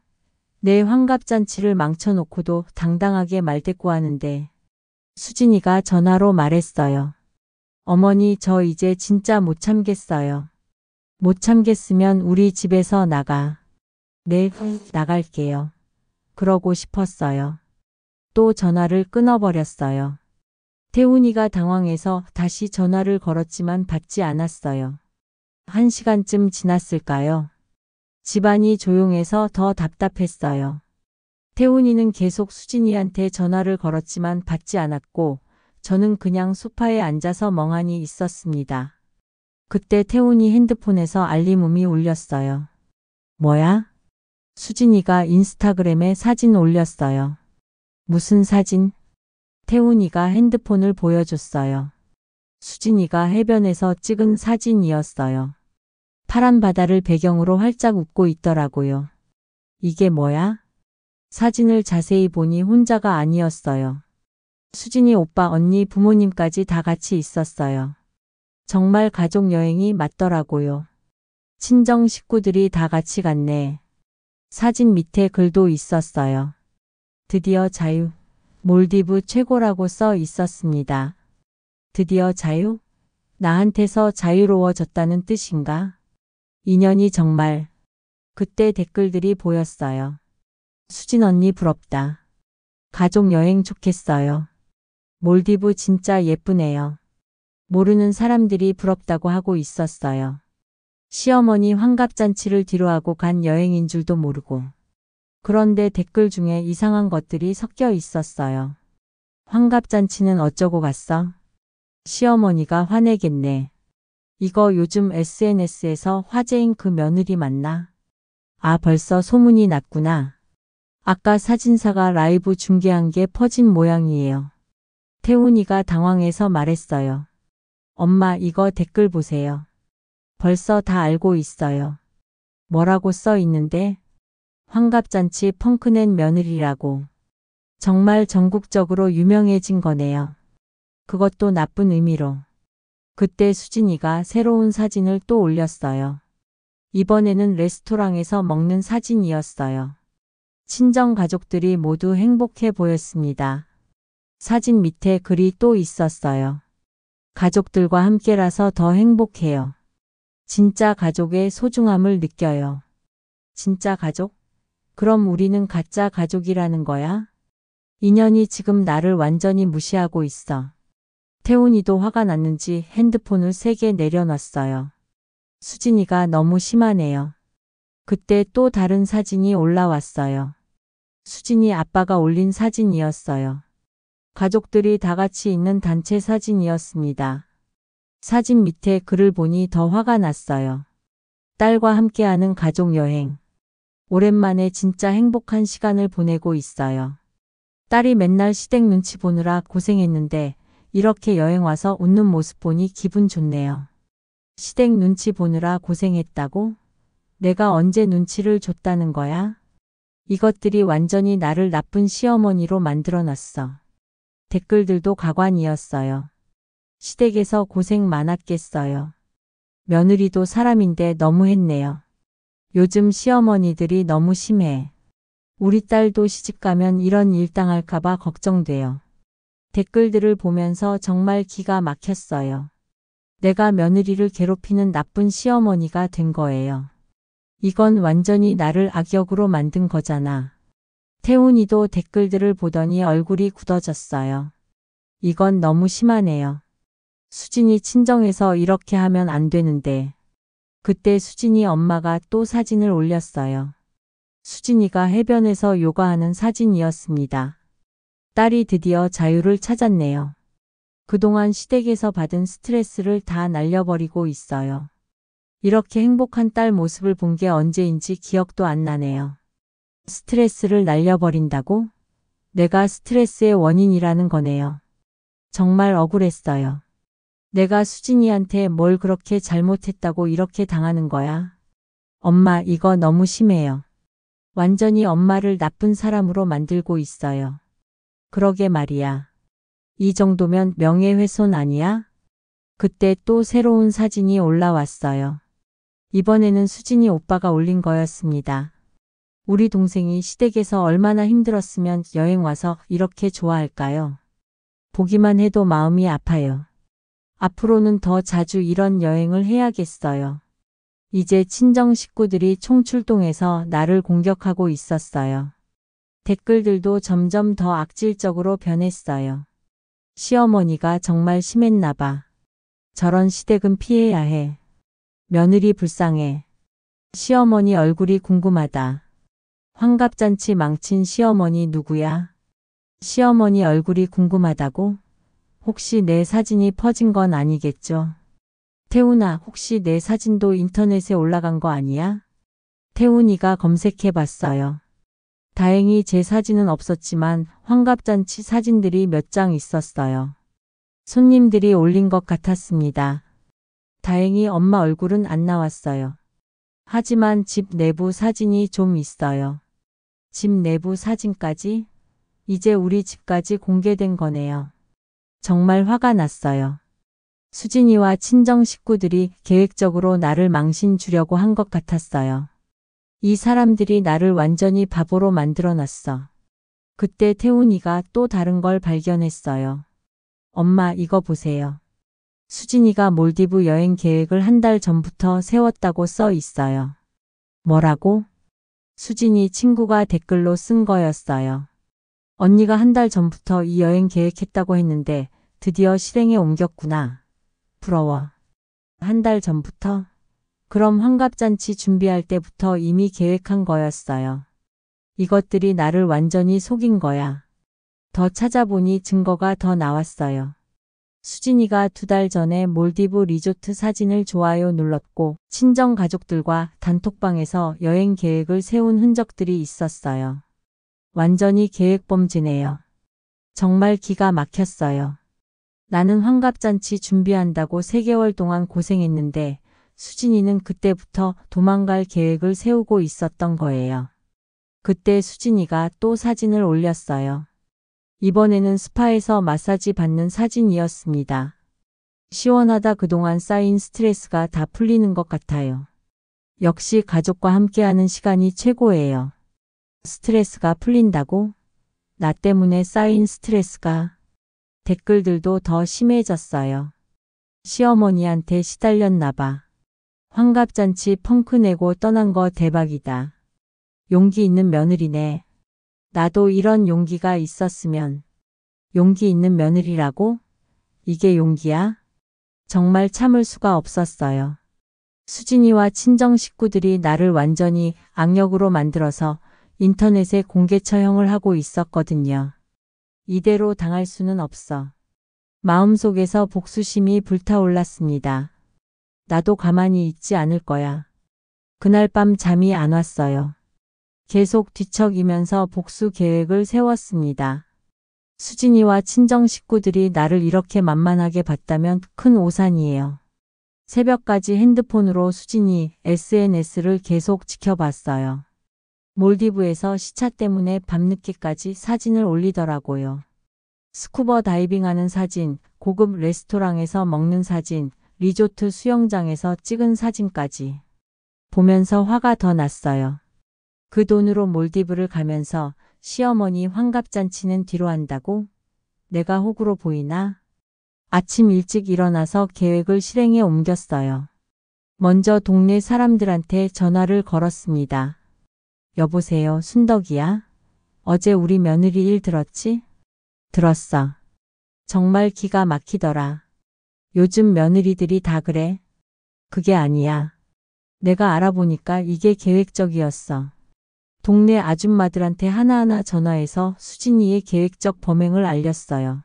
내 환갑잔치를 망쳐놓고도 당당하게 말대꾸하는데. 수진이가 전화로 말했어요. 어머니, 저 이제 진짜 못 참겠어요. 못 참겠으면 우리 집에서 나가. 네, 나갈게요. 그러고 싶었어요. 또 전화를 끊어버렸어요. 태훈이가 당황해서 다시 전화를 걸었지만 받지 않았어요. 1시간쯤 지났을까요? 집안이 조용해서 더 답답했어요. 태훈이는 계속 수진이한테 전화를 걸었지만 받지 않았고 저는 그냥 소파에 앉아서 멍하니 있었습니다. 그때 태훈이 핸드폰에서 알림음이 울렸어요. 뭐야? 수진이가 인스타그램에 사진 올렸어요. 무슨 사진? 태훈이가 핸드폰을 보여줬어요. 수진이가 해변에서 찍은 사진이었어요. 파란 바다를 배경으로 활짝 웃고 있더라고요. 이게 뭐야? 사진을 자세히 보니 혼자가 아니었어요. 수진이 오빠, 언니, 부모님까지 다 같이 있었어요. 정말 가족 여행이 맞더라고요. 친정 식구들이 다 같이 갔네. 사진 밑에 글도 있었어요. 드디어 자유. 몰디브 최고라고 써 있었습니다. 드디어 자유? 나한테서 자유로워졌다는 뜻인가? 인연이 정말. 그때 댓글들이 보였어요. 수진 언니 부럽다. 가족 여행 좋겠어요. 몰디브 진짜 예쁘네요. 모르는 사람들이 부럽다고 하고 있었어요. 시어머니 환갑잔치를 뒤로하고 간 여행인 줄도 모르고. 그런데 댓글 중에 이상한 것들이 섞여 있었어요. 환갑잔치는 어쩌고 갔어? 시어머니가 화내겠네. 이거 요즘 SNS에서 화제인 그 며느리 맞나? 아, 벌써 소문이 났구나. 아까 사진사가 라이브 중계한 게 퍼진 모양이에요. 태훈이가 당황해서 말했어요. 엄마, 이거 댓글 보세요. 벌써 다 알고 있어요. 뭐라고 써 있는데? 환갑잔치 펑크낸 며느리라고. 정말 전국적으로 유명해진 거네요. 그것도 나쁜 의미로. 그때 수진이가 새로운 사진을 또 올렸어요. 이번에는 레스토랑에서 먹는 사진이었어요. 친정 가족들이 모두 행복해 보였습니다. 사진 밑에 글이 또 있었어요. 가족들과 함께라서 더 행복해요. 진짜 가족의 소중함을 느껴요. 진짜 가족? 그럼 우리는 가짜 가족이라는 거야? 인연이 지금 나를 완전히 무시하고 있어. 태훈이도 화가 났는지 핸드폰을 3개 내려놨어요. 수진이가 너무 심하네요. 그때 또 다른 사진이 올라왔어요. 수진이 아빠가 올린 사진이었어요. 가족들이 다 같이 있는 단체 사진이었습니다. 사진 밑에 글을 보니 더 화가 났어요. 딸과 함께하는 가족 여행. 오랜만에 진짜 행복한 시간을 보내고 있어요. 딸이 맨날 시댁 눈치 보느라 고생했는데 이렇게 여행 와서 웃는 모습 보니 기분 좋네요. 시댁 눈치 보느라 고생했다고? 내가 언제 눈치를 줬다는 거야? 이것들이 완전히 나를 나쁜 시어머니로 만들어놨어. 댓글들도 가관이었어요. 시댁에서 고생 많았겠어요. 며느리도 사람인데 너무했네요. 요즘 시어머니들이 너무 심해. 우리 딸도 시집가면 이런 일 당할까봐 걱정돼요. 댓글들을 보면서 정말 기가 막혔어요. 내가 며느리를 괴롭히는 나쁜 시어머니가 된 거예요. 이건 완전히 나를 악역으로 만든 거잖아. 태훈이도 댓글들을 보더니 얼굴이 굳어졌어요. 이건 너무 심하네요. 수진이 친정에서 이렇게 하면 안 되는데. 그때 수진이 엄마가 또 사진을 올렸어요. 수진이가 해변에서 요가하는 사진이었습니다. 딸이 드디어 자유를 찾았네요. 그동안 시댁에서 받은 스트레스를 다 날려버리고 있어요. 이렇게 행복한 딸 모습을 본 게 언제인지 기억도 안 나네요. 스트레스를 날려버린다고? 내가 스트레스의 원인이라는 거네요. 정말 억울했어요. 내가 수진이한테 뭘 그렇게 잘못했다고 이렇게 당하는 거야? 엄마, 이거 너무 심해요. 완전히 엄마를 나쁜 사람으로 만들고 있어요. 그러게 말이야. 이 정도면 명예훼손 아니야? 그때 또 새로운 사진이 올라왔어요. 이번에는 수진이 오빠가 올린 거였습니다. 우리 동생이 시댁에서 얼마나 힘들었으면 여행 와서 이렇게 좋아할까요? 보기만 해도 마음이 아파요. 앞으로는 더 자주 이런 여행을 해야겠어요. 이제 친정 식구들이 총출동해서 나를 공격하고 있었어요. 댓글들도 점점 더 악질적으로 변했어요. 시어머니가 정말 심했나 봐. 저런 시댁은 피해야 해. 며느리 불쌍해. 시어머니 얼굴이 궁금하다. 환갑잔치 망친 시어머니 누구야? 시어머니 얼굴이 궁금하다고? 혹시 내 사진이 퍼진 건 아니겠죠? 태훈아, 혹시 내 사진도 인터넷에 올라간 거 아니야? 태훈이가 검색해 봤어요. 다행히 제 사진은 없었지만 환갑잔치 사진들이 몇 장 있었어요. 손님들이 올린 것 같았습니다. 다행히 엄마 얼굴은 안 나왔어요. 하지만 집 내부 사진이 좀 있어요. 집 내부 사진까지? 이제 우리 집까지 공개된 거네요. 정말 화가 났어요. 수진이와 친정 식구들이 계획적으로 나를 망신 주려고 한 것 같았어요. 이 사람들이 나를 완전히 바보로 만들어놨어. 그때 태훈이가 또 다른 걸 발견했어요. 엄마, 이거 보세요. 수진이가 몰디브 여행 계획을 한 달 전부터 세웠다고 써 있어요. 뭐라고? 수진이 친구가 댓글로 쓴 거였어요. 언니가 한 달 전부터 이 여행 계획했다고 했는데 드디어 실행에 옮겼구나. 부러워. 한 달 전부터? 그럼 환갑잔치 준비할 때부터 이미 계획한 거였어요. 이것들이 나를 완전히 속인 거야. 더 찾아보니 증거가 더 나왔어요. 수진이가 2달 전에 몰디브 리조트 사진을 좋아요 눌렀고 친정 가족들과 단톡방에서 여행 계획을 세운 흔적들이 있었어요. 완전히 계획범죄네요. 정말 기가 막혔어요. 나는 환갑잔치 준비한다고 3개월 동안 고생했는데 수진이는 그때부터 도망갈 계획을 세우고 있었던 거예요. 그때 수진이가 또 사진을 올렸어요. 이번에는 스파에서 마사지 받는 사진이었습니다. 시원하다. 그동안 쌓인 스트레스가 다 풀리는 것 같아요. 역시 가족과 함께하는 시간이 최고예요. 스트레스가 풀린다고? 나 때문에 쌓인 스트레스가. 댓글들도 더 심해졌어요. 시어머니한테 시달렸나 봐. 환갑잔치 펑크 내고 떠난 거 대박이다. 용기 있는 며느리네. 나도 이런 용기가 있었으면. 용기 있는 며느리라고? 이게 용기야? 정말 참을 수가 없었어요. 수진이와 친정 식구들이 나를 완전히 악력으로 만들어서 인터넷에 공개 처형을 하고 있었거든요. 이대로 당할 수는 없어. 마음속에서 복수심이 불타올랐습니다. 나도 가만히 있지 않을 거야. 그날 밤 잠이 안 왔어요. 계속 뒤척이면서 복수 계획을 세웠습니다. 수진이와 친정 식구들이 나를 이렇게 만만하게 봤다면 큰 오산이에요. 새벽까지 핸드폰으로 수진이 SNS를 계속 지켜봤어요. 몰디브에서 시차 때문에 밤늦게까지 사진을 올리더라고요. 스쿠버 다이빙하는 사진, 고급 레스토랑에서 먹는 사진, 리조트 수영장에서 찍은 사진까지. 보면서 화가 더 났어요. 그 돈으로 몰디브를 가면서 시어머니 환갑잔치는 뒤로 한다고? 내가 호구로 보이나? 아침 일찍 일어나서 계획을 실행에 옮겼어요. 먼저 동네 사람들한테 전화를 걸었습니다. 여보세요, 순덕이야? 어제 우리 며느리 일 들었지? 들었어. 정말 기가 막히더라. 요즘 며느리들이 다 그래? 그게 아니야. 내가 알아보니까 이게 계획적이었어. 동네 아줌마들한테 하나하나 전화해서 수진이의 계획적 범행을 알렸어요.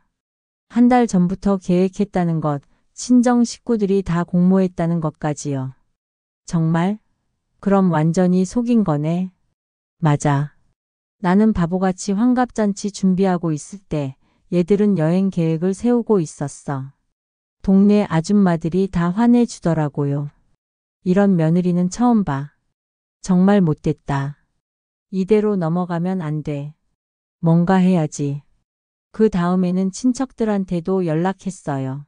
한 달 전부터 계획했다는 것, 친정 식구들이 다 공모했다는 것까지요. 정말? 그럼 완전히 속인 거네. 맞아. 나는 바보같이 환갑잔치 준비하고 있을 때 얘들은 여행 계획을 세우고 있었어. 동네 아줌마들이 다 화내주더라고요. 이런 며느리는 처음 봐. 정말 못됐다. 이대로 넘어가면 안 돼. 뭔가 해야지. 그 다음에는 친척들한테도 연락했어요.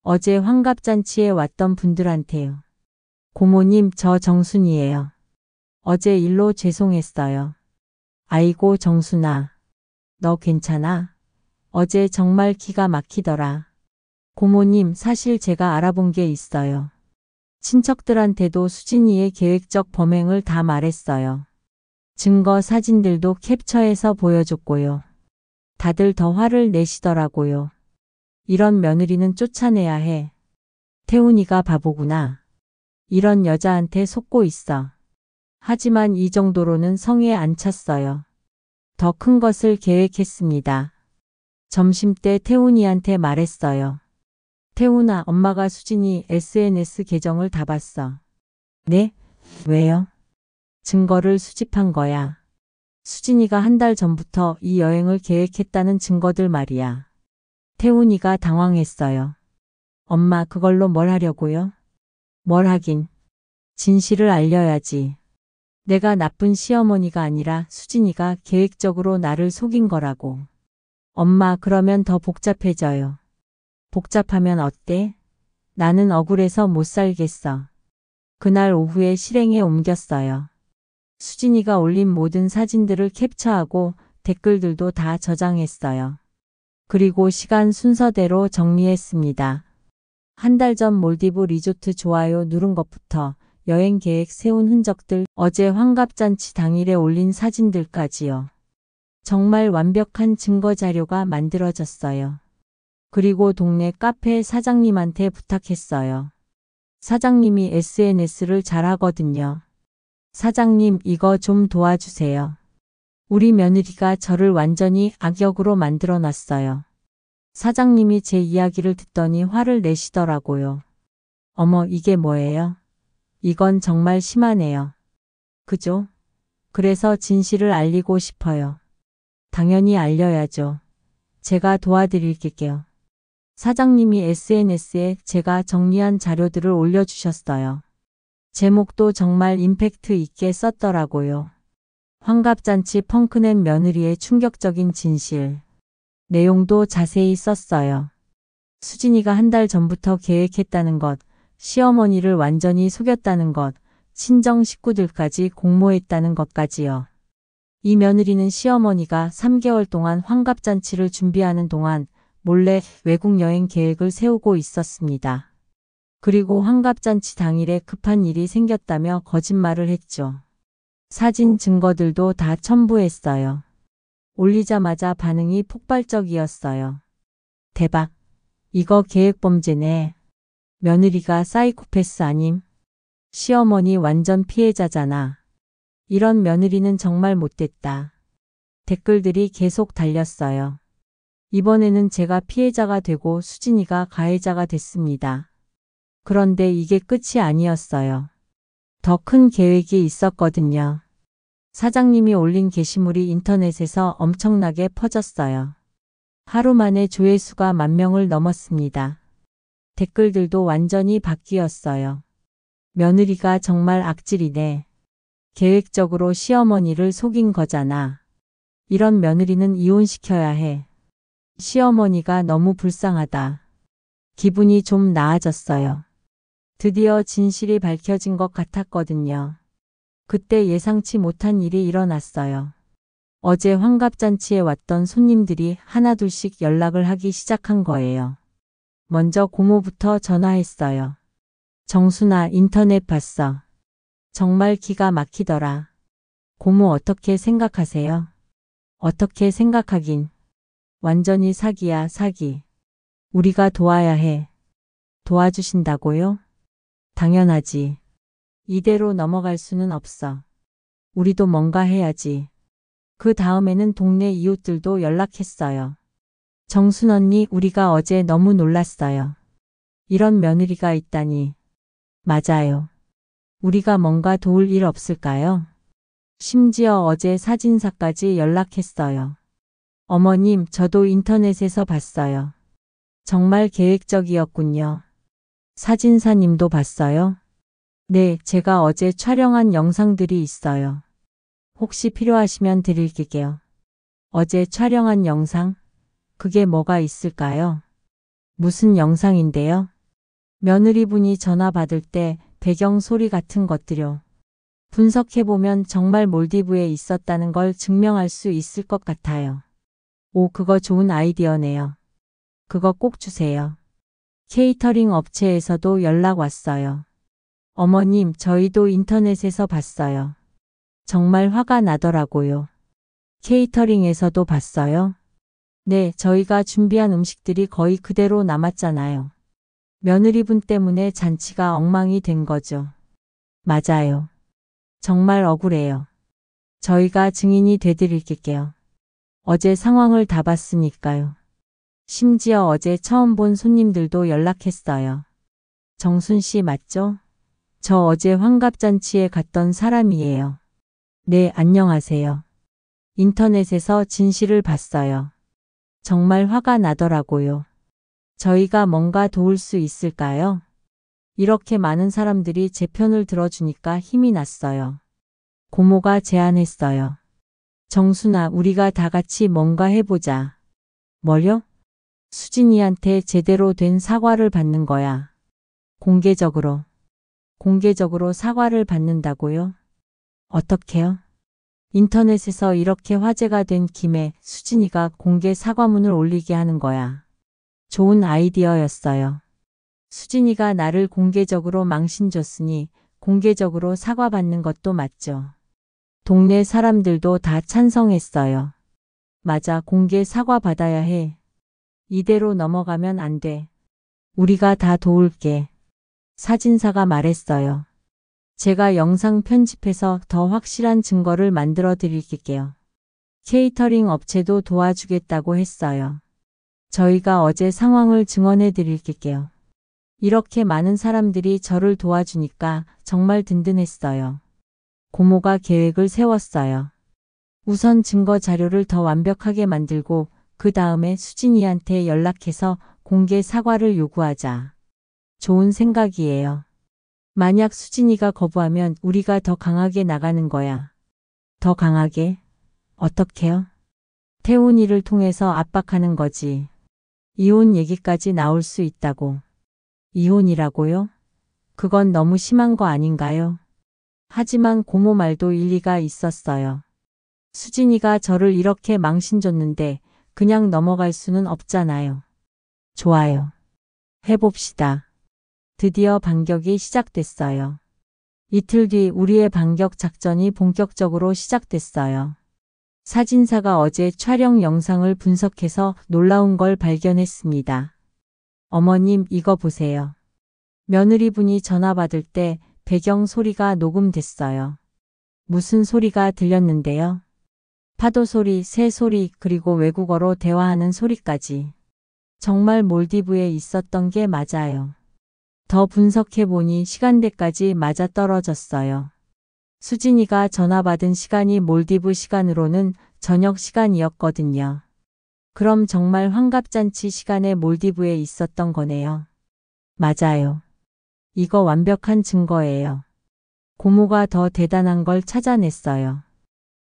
어제 환갑잔치에 왔던 분들한테요. 고모님, 저 정순이에요. 어제 일로 죄송했어요. 아이고 정순아. 너 괜찮아? 어제 정말 기가 막히더라. 고모님, 사실 제가 알아본 게 있어요. 친척들한테도 수진이의 계획적 범행을 다 말했어요. 증거 사진들도 캡처해서 보여줬고요. 다들 더 화를 내시더라고요. 이런 며느리는 쫓아내야 해. 태훈이가 바보구나. 이런 여자한테 속고 있어. 하지만 이 정도로는 성에 안 찼어요. 더 큰 것을 계획했습니다. 점심때 태훈이한테 말했어요. 태훈아, 엄마가 수진이 SNS 계정을 다 봤어. 네? 왜요? 증거를 수집한 거야. 수진이가 한 달 전부터 이 여행을 계획했다는 증거들 말이야. 태훈이가 당황했어요. 엄마, 그걸로 뭘 하려고요? 뭘 하긴. 진실을 알려야지. 내가 나쁜 시어머니가 아니라 수진이가 계획적으로 나를 속인 거라고. 엄마, 그러면 더 복잡해져요. 복잡하면 어때? 나는 억울해서 못 살겠어. 그날 오후에 실행에 옮겼어요. 수진이가 올린 모든 사진들을 캡처하고 댓글들도 다 저장했어요. 그리고 시간 순서대로 정리했습니다. 한 달 전 몰디브 리조트 좋아요 누른 것부터 여행 계획 세운 흔적들, 어제 환갑잔치 당일에 올린 사진들까지요. 정말 완벽한 증거 자료가 만들어졌어요. 그리고 동네 카페 사장님한테 부탁했어요. 사장님이 SNS를 잘하거든요. 사장님, 이거 좀 도와주세요. 우리 며느리가 저를 완전히 악역으로 만들어 놨어요. 사장님이 제 이야기를 듣더니 화를 내시더라고요. 어머, 이게 뭐예요? 이건 정말 심하네요. 그죠? 그래서 진실을 알리고 싶어요. 당연히 알려야죠. 제가 도와드릴게요. 사장님이 SNS에 제가 정리한 자료들을 올려주셨어요. 제목도 정말 임팩트 있게 썼더라고요. 환갑잔치 펑크낸 며느리의 충격적인 진실. 내용도 자세히 썼어요. 수진이가 한 달 전부터 계획했다는 것, 시어머니를 완전히 속였다는 것, 친정 식구들까지 공모했다는 것까지요. 이 며느리는 시어머니가 3개월 동안 환갑잔치를 준비하는 동안 몰래 외국 여행 계획을 세우고 있었습니다. 그리고 환갑잔치 당일에 급한 일이 생겼다며 거짓말을 했죠. 사진 증거들도 다 첨부했어요. 올리자마자 반응이 폭발적이었어요. 대박! 이거 계획범죄네. 며느리가 사이코패스 아님? 시어머니 완전 피해자잖아. 이런 며느리는 정말 못됐다. 댓글들이 계속 달렸어요. 이번에는 제가 피해자가 되고 수진이가 가해자가 됐습니다. 그런데 이게 끝이 아니었어요. 더 큰 계획이 있었거든요. 사장님이 올린 게시물이 인터넷에서 엄청나게 퍼졌어요. 하루 만에 조회수가 10,000명을 넘었습니다. 댓글들도 완전히 바뀌었어요. 며느리가 정말 악질이네. 계획적으로 시어머니를 속인 거잖아. 이런 며느리는 이혼시켜야 해. 시어머니가 너무 불쌍하다. 기분이 좀 나아졌어요. 드디어 진실이 밝혀진 것 같았거든요. 그때 예상치 못한 일이 일어났어요. 어제 환갑잔치에 왔던 손님들이 하나둘씩 연락을 하기 시작한 거예요. 먼저 고모부터 전화했어요. 정순아, 인터넷 봤어. 정말 기가 막히더라. 고모 어떻게 생각하세요? 어떻게 생각하긴. 완전히 사기야, 사기. 우리가 도와야 해. 도와주신다고요? 당연하지. 이대로 넘어갈 수는 없어. 우리도 뭔가 해야지. 그 다음에는 동네 이웃들도 연락했어요. 정순 언니, 우리가 어제 너무 놀랐어요. 이런 며느리가 있다니. 맞아요. 우리가 뭔가 도울 일 없을까요? 심지어 어제 사진사까지 연락했어요. 어머님, 저도 인터넷에서 봤어요. 정말 계획적이었군요. 사진사님도 봤어요? 네, 제가 어제 촬영한 영상들이 있어요. 혹시 필요하시면 드릴게요. 어제 촬영한 영상? 그게 뭐가 있을까요? 무슨 영상인데요? 며느리분이 전화 받을 때 배경 소리 같은 것들요. 분석해보면 정말 몰디브에 있었다는 걸 증명할 수 있을 것 같아요. 오, 그거 좋은 아이디어네요. 그거 꼭 주세요. 케이터링 업체에서도 연락 왔어요. 어머님, 저희도 인터넷에서 봤어요. 정말 화가 나더라고요. 케이터링에서도 봤어요? 네, 저희가 준비한 음식들이 거의 그대로 남았잖아요. 며느리분 때문에 잔치가 엉망이 된 거죠. 맞아요. 정말 억울해요. 저희가 증인이 되드릴게요. 어제 상황을 다 봤으니까요. 심지어 어제 처음 본 손님들도 연락했어요. 정순 씨 맞죠? 저 어제 환갑잔치에 갔던 사람이에요. 네, 안녕하세요. 인터넷에서 진실을 봤어요. 정말 화가 나더라고요. 저희가 뭔가 도울 수 있을까요? 이렇게 많은 사람들이 제 편을 들어주니까 힘이 났어요. 고모가 제안했어요. 정순아, 우리가 다 같이 뭔가 해보자. 뭐요? 수진이한테 제대로 된 사과를 받는 거야. 공개적으로. 공개적으로 사과를 받는다고요? 어떻게요? 인터넷에서 이렇게 화제가 된 김에 수진이가 공개 사과문을 올리게 하는 거야. 좋은 아이디어였어요. 수진이가 나를 공개적으로 망신줬으니 공개적으로 사과받는 것도 맞죠. 동네 사람들도 다 찬성했어요. 맞아, 공개 사과받아야 해. 이대로 넘어가면 안 돼. 우리가 다 도울게. 사진사가 말했어요. 제가 영상 편집해서 더 확실한 증거를 만들어 드릴게요. 케이터링 업체도 도와주겠다고 했어요. 저희가 어제 상황을 증언해 드릴게요. 이렇게 많은 사람들이 저를 도와주니까 정말 든든했어요. 고모가 계획을 세웠어요. 우선 증거 자료를 더 완벽하게 만들고 그 다음에 수진이한테 연락해서 공개 사과를 요구하자. 좋은 생각이에요. 만약 수진이가 거부하면 우리가 더 강하게 나가는 거야. 더 강하게? 어떻게요? 태훈이를 통해서 압박하는 거지. 이혼 얘기까지 나올 수 있다고. 이혼이라고요? 그건 너무 심한 거 아닌가요? 하지만 고모 말도 일리가 있었어요. 수진이가 저를 이렇게 망신줬는데 그냥 넘어갈 수는 없잖아요. 좋아요. 해봅시다. 드디어 반격이 시작됐어요. 이틀 뒤 우리의 반격 작전이 본격적으로 시작됐어요. 사진사가 어제 촬영 영상을 분석해서 놀라운 걸 발견했습니다. 어머님, 이거 보세요. 며느리분이 전화 받을 때 배경 소리가 녹음됐어요. 무슨 소리가 들렸는데요? 파도 소리, 새 소리, 그리고 외국어로 대화하는 소리까지. 정말 몰디브에 있었던 게 맞아요. 더 분석해보니 시간대까지 맞아떨어졌어요. 수진이가 전화 받은 시간이 몰디브 시간으로는 저녁 시간이었거든요. 그럼 정말 환갑잔치 시간에 몰디브에 있었던 거네요. 맞아요. 이거 완벽한 증거예요. 고모가 더 대단한 걸 찾아냈어요.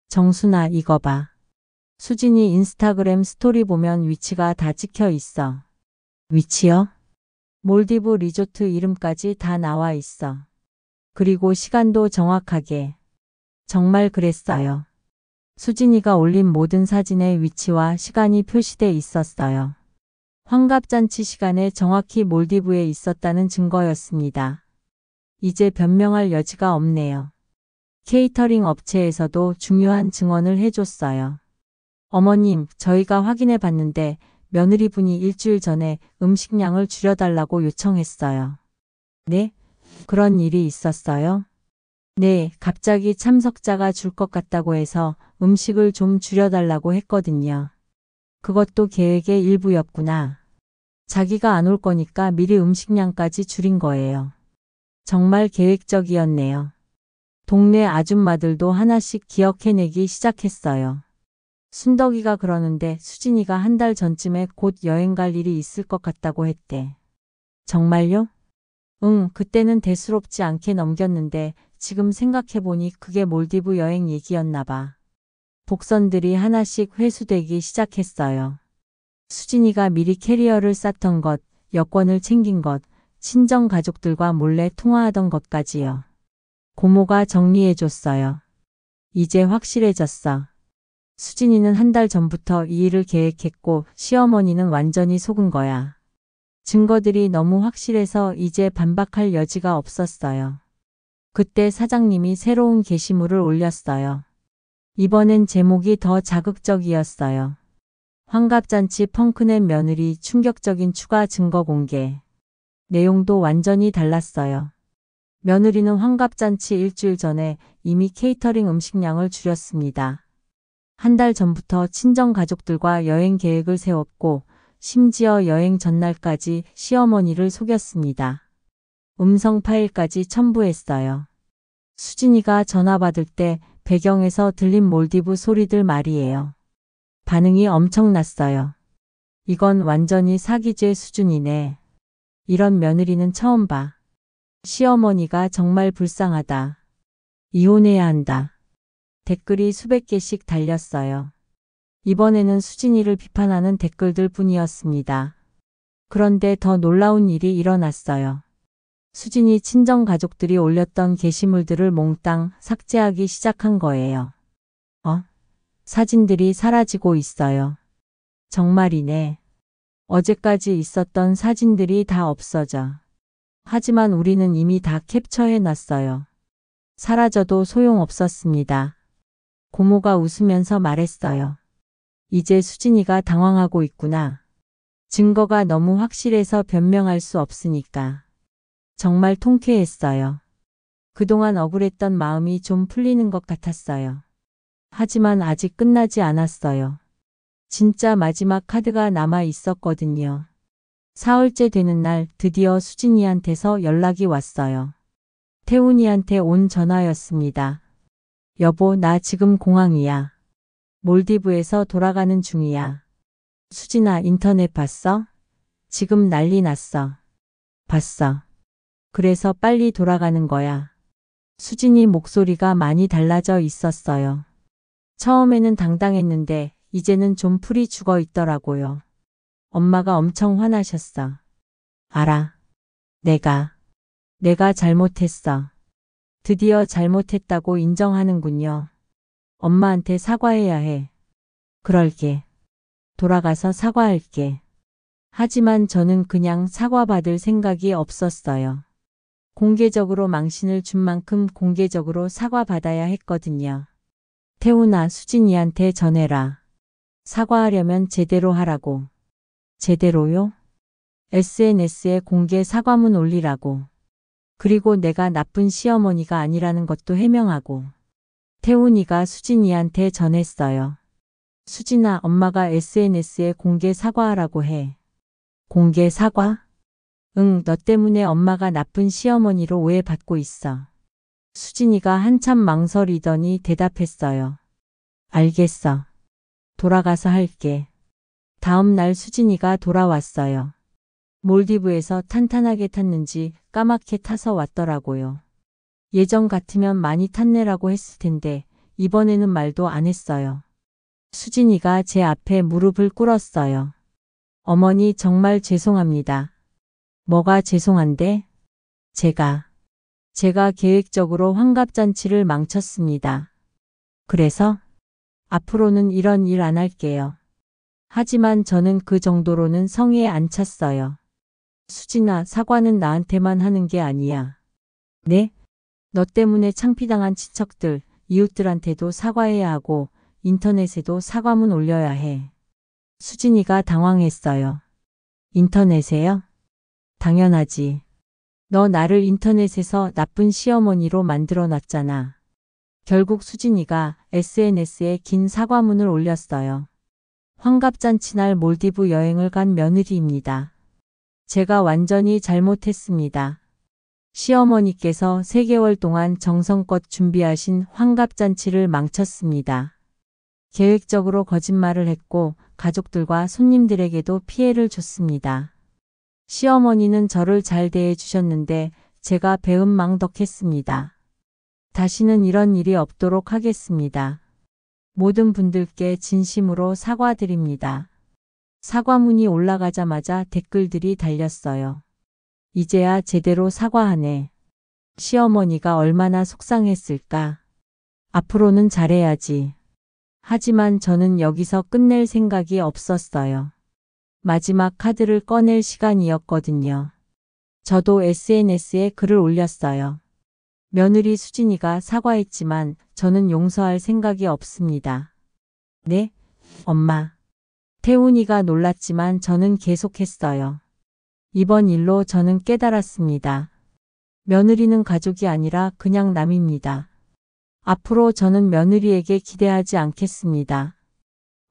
정순아, 이거 봐. 수진이 인스타그램 스토리 보면 위치가 다 찍혀 있어. 위치요? 몰디브 리조트 이름까지 다 나와 있어. 그리고 시간도 정확하게. 정말 그랬어요. 수진이가 올린 모든 사진의 위치와 시간이 표시돼 있었어요. 환갑잔치 시간에 정확히 몰디브에 있었다는 증거였습니다. 이제 변명할 여지가 없네요. 케이터링 업체에서도 중요한 증언을 해줬어요. 어머님, 저희가 확인해 봤는데 며느리분이 일주일 전에 음식량을 줄여달라고 요청했어요. 네? 그런 일이 있었어요? 네, 갑자기 참석자가 줄 것 같다고 해서 음식을 좀 줄여달라고 했거든요. 그것도 계획의 일부였구나. 자기가 안 올 거니까 미리 음식량까지 줄인 거예요. 정말 계획적이었네요. 동네 아줌마들도 하나씩 기억해내기 시작했어요. 순덕이가 그러는데 수진이가 한 달 전쯤에 곧 여행 갈 일이 있을 것 같다고 했대. 정말요? 응, 그때는 대수롭지 않게 넘겼는데 지금 생각해보니 그게 몰디브 여행 얘기였나 봐. 복선들이 하나씩 회수되기 시작했어요. 수진이가 미리 캐리어를 쌌던 것, 여권을 챙긴 것, 친정 가족들과 몰래 통화하던 것까지요. 고모가 정리해줬어요. 이제 확실해졌어. 수진이는 한 달 전부터 이 일을 계획했고 시어머니는 완전히 속은 거야. 증거들이 너무 확실해서 이제 반박할 여지가 없었어요. 그때 사장님이 새로운 게시물을 올렸어요. 이번엔 제목이 더 자극적이었어요. 환갑잔치 펑크낸 며느리 충격적인 추가 증거 공개. 내용도 완전히 달랐어요. 며느리는 환갑잔치 일주일 전에 이미 케이터링 음식량을 줄였습니다. 한 달 전부터 친정 가족들과 여행 계획을 세웠고 심지어 여행 전날까지 시어머니를 속였습니다. 음성 파일까지 첨부했어요. 수진이가 전화 받을 때 배경에서 들린 몰디브 소리들 말이에요. 반응이 엄청났어요. 이건 완전히 사기죄 수준이네. 이런 며느리는 처음 봐. 시어머니가 정말 불쌍하다. 이혼해야 한다. 댓글이 수백 개씩 달렸어요. 이번에는 수진이를 비판하는 댓글들 뿐이었습니다. 그런데 더 놀라운 일이 일어났어요. 수진이 친정 가족들이 올렸던 게시물들을 몽땅 삭제하기 시작한 거예요. 사진들이 사라지고 있어요. 정말이네. 어제까지 있었던 사진들이 다 없어져. 하지만 우리는 이미 다 캡처해 놨어요. 사라져도 소용없었습니다. 고모가 웃으면서 말했어요. 이제 수진이가 당황하고 있구나. 증거가 너무 확실해서 변명할 수 없으니까. 정말 통쾌했어요. 그동안 억울했던 마음이 좀 풀리는 것 같았어요. 하지만 아직 끝나지 않았어요. 진짜 마지막 카드가 남아 있었거든요. 사흘째 되는 날 드디어 수진이한테서 연락이 왔어요. 태훈이한테 온 전화였습니다. 여보, 나 지금 공항이야. 몰디브에서 돌아가는 중이야. 수진아, 인터넷 봤어? 지금 난리 났어. 봤어. 그래서 빨리 돌아가는 거야. 수진이 목소리가 많이 달라져 있었어요. 처음에는 당당했는데 이제는 좀 풀이 죽어 있더라고요. 엄마가 엄청 화나셨어. 알아. 내가 잘못했어. 드디어 잘못했다고 인정하는군요. 엄마한테 사과해야 해. 그럴게. 돌아가서 사과할게. 하지만 저는 그냥 사과받을 생각이 없었어요. 공개적으로 망신을 준 만큼 공개적으로 사과받아야 했거든요. 태훈아, 수진이한테 전해라. 사과하려면 제대로 하라고. 제대로요? SNS에 공개 사과문 올리라고. 그리고 내가 나쁜 시어머니가 아니라는 것도 해명하고. 태훈이가 수진이한테 전했어요. 수진아, 엄마가 SNS에 공개 사과하라고 해. 공개 사과? 응, 너 때문에 엄마가 나쁜 시어머니로 오해받고 있어. 수진이가 한참 망설이더니 대답했어요. 알겠어. 돌아가서 할게. 다음 날 수진이가 돌아왔어요. 몰디브에서 탄탄하게 탔는지 까맣게 타서 왔더라고요. 예전 같으면 많이 탔네라고 했을 텐데 이번에는 말도 안 했어요. 수진이가 제 앞에 무릎을 꿇었어요. 어머니, 정말 죄송합니다. 뭐가 죄송한데? 제가 계획적으로 환갑잔치를 망쳤습니다. 그래서 앞으로는 이런 일 안 할게요. 하지만 저는 그 정도로는 성에 안 찼어요. 수진아, 사과는 나한테만 하는 게 아니야. 네? 너 때문에 창피당한 친척들, 이웃들한테도 사과해야 하고 인터넷에도 사과문 올려야 해. 수진이가 당황했어요. 인터넷에요? 당연하지. 너 나를 인터넷에서 나쁜 시어머니로 만들어 놨잖아. 결국 수진이가 SNS에 긴 사과문을 올렸어요. 환갑잔치 날 몰디브 여행을 간 며느리입니다. 제가 완전히 잘못했습니다. 시어머니께서 3개월 동안 정성껏 준비하신 환갑잔치를 망쳤습니다. 계획적으로 거짓말을 했고 가족들과 손님들에게도 피해를 줬습니다. 시어머니는 저를 잘 대해 주셨는데 제가 배은망덕했습니다. 다시는 이런 일이 없도록 하겠습니다. 모든 분들께 진심으로 사과드립니다. 사과문이 올라가자마자 댓글들이 달렸어요. 이제야 제대로 사과하네. 시어머니가 얼마나 속상했을까. 앞으로는 잘해야지. 하지만 저는 여기서 끝낼 생각이 없었어요. 마지막 카드를 꺼낼 시간이었거든요. 저도 SNS에 글을 올렸어요. 며느리 수진이가 사과했지만 저는 용서할 생각이 없습니다. 네? 엄마. 태훈이가 놀랐지만 저는 계속했어요. 이번 일로 저는 깨달았습니다. 며느리는 가족이 아니라 그냥 남입니다. 앞으로 저는 며느리에게 기대하지 않겠습니다.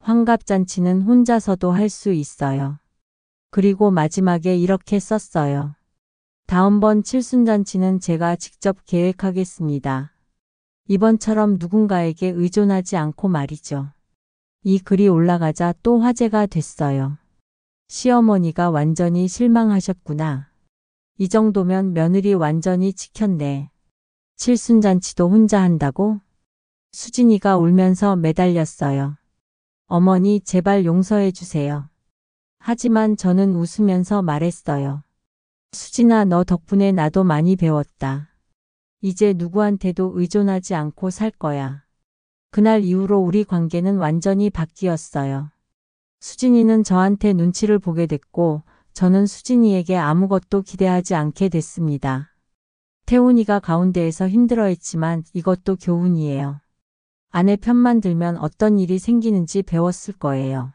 환갑잔치는 혼자서도 할 수 있어요. 그리고 마지막에 이렇게 썼어요. 다음번 칠순잔치는 제가 직접 계획하겠습니다. 이번처럼 누군가에게 의존하지 않고 말이죠. 이 글이 올라가자 또 화제가 됐어요. 시어머니가 완전히 실망하셨구나. 이 정도면 며느리 완전히 지켰네. 칠순잔치도 혼자 한다고? 수진이가 울면서 매달렸어요. 어머니 제발 용서해 주세요. 하지만 저는 웃으면서 말했어요. 수진아 너 덕분에 나도 많이 배웠다. 이제 누구한테도 의존하지 않고 살 거야. 그날 이후로 우리 관계는 완전히 바뀌었어요. 수진이는 저한테 눈치를 보게 됐고 저는 수진이에게 아무것도 기대하지 않게 됐습니다. 태훈이가 가운데에서 힘들어했지만 이것도 교훈이에요. 아내 편만 들면 어떤 일이 생기는지 배웠을 거예요.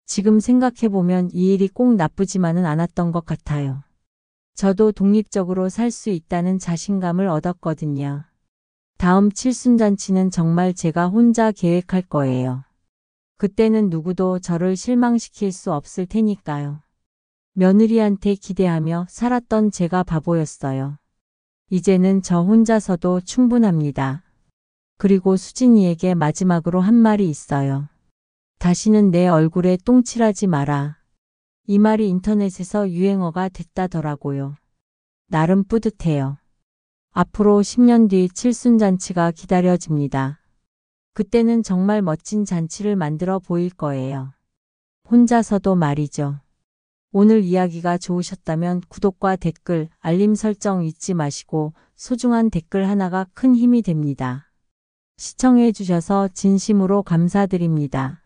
지금 생각해보면 이 일이 꼭 나쁘지만은 않았던 것 같아요. 저도 독립적으로 살 수 있다는 자신감을 얻었거든요. 다음 칠순잔치는 정말 제가 혼자 계획할 거예요. 그때는 누구도 저를 실망시킬 수 없을 테니까요. 며느리한테 기대하며 살았던 제가 바보였어요. 이제는 저 혼자서도 충분합니다. 그리고 수진이에게 마지막으로 한 말이 있어요. 다시는 내 얼굴에 똥칠하지 마라. 이 말이 인터넷에서 유행어가 됐다더라고요. 나름 뿌듯해요. 앞으로 10년 뒤 칠순잔치가 기다려집니다. 그때는 정말 멋진 잔치를 만들어 보일 거예요. 혼자서도 말이죠. 오늘 이야기가 좋으셨다면 구독과 댓글, 알림 설정 잊지 마시고 소중한 댓글 하나가 큰 힘이 됩니다. 시청해 주셔서 진심으로 감사드립니다.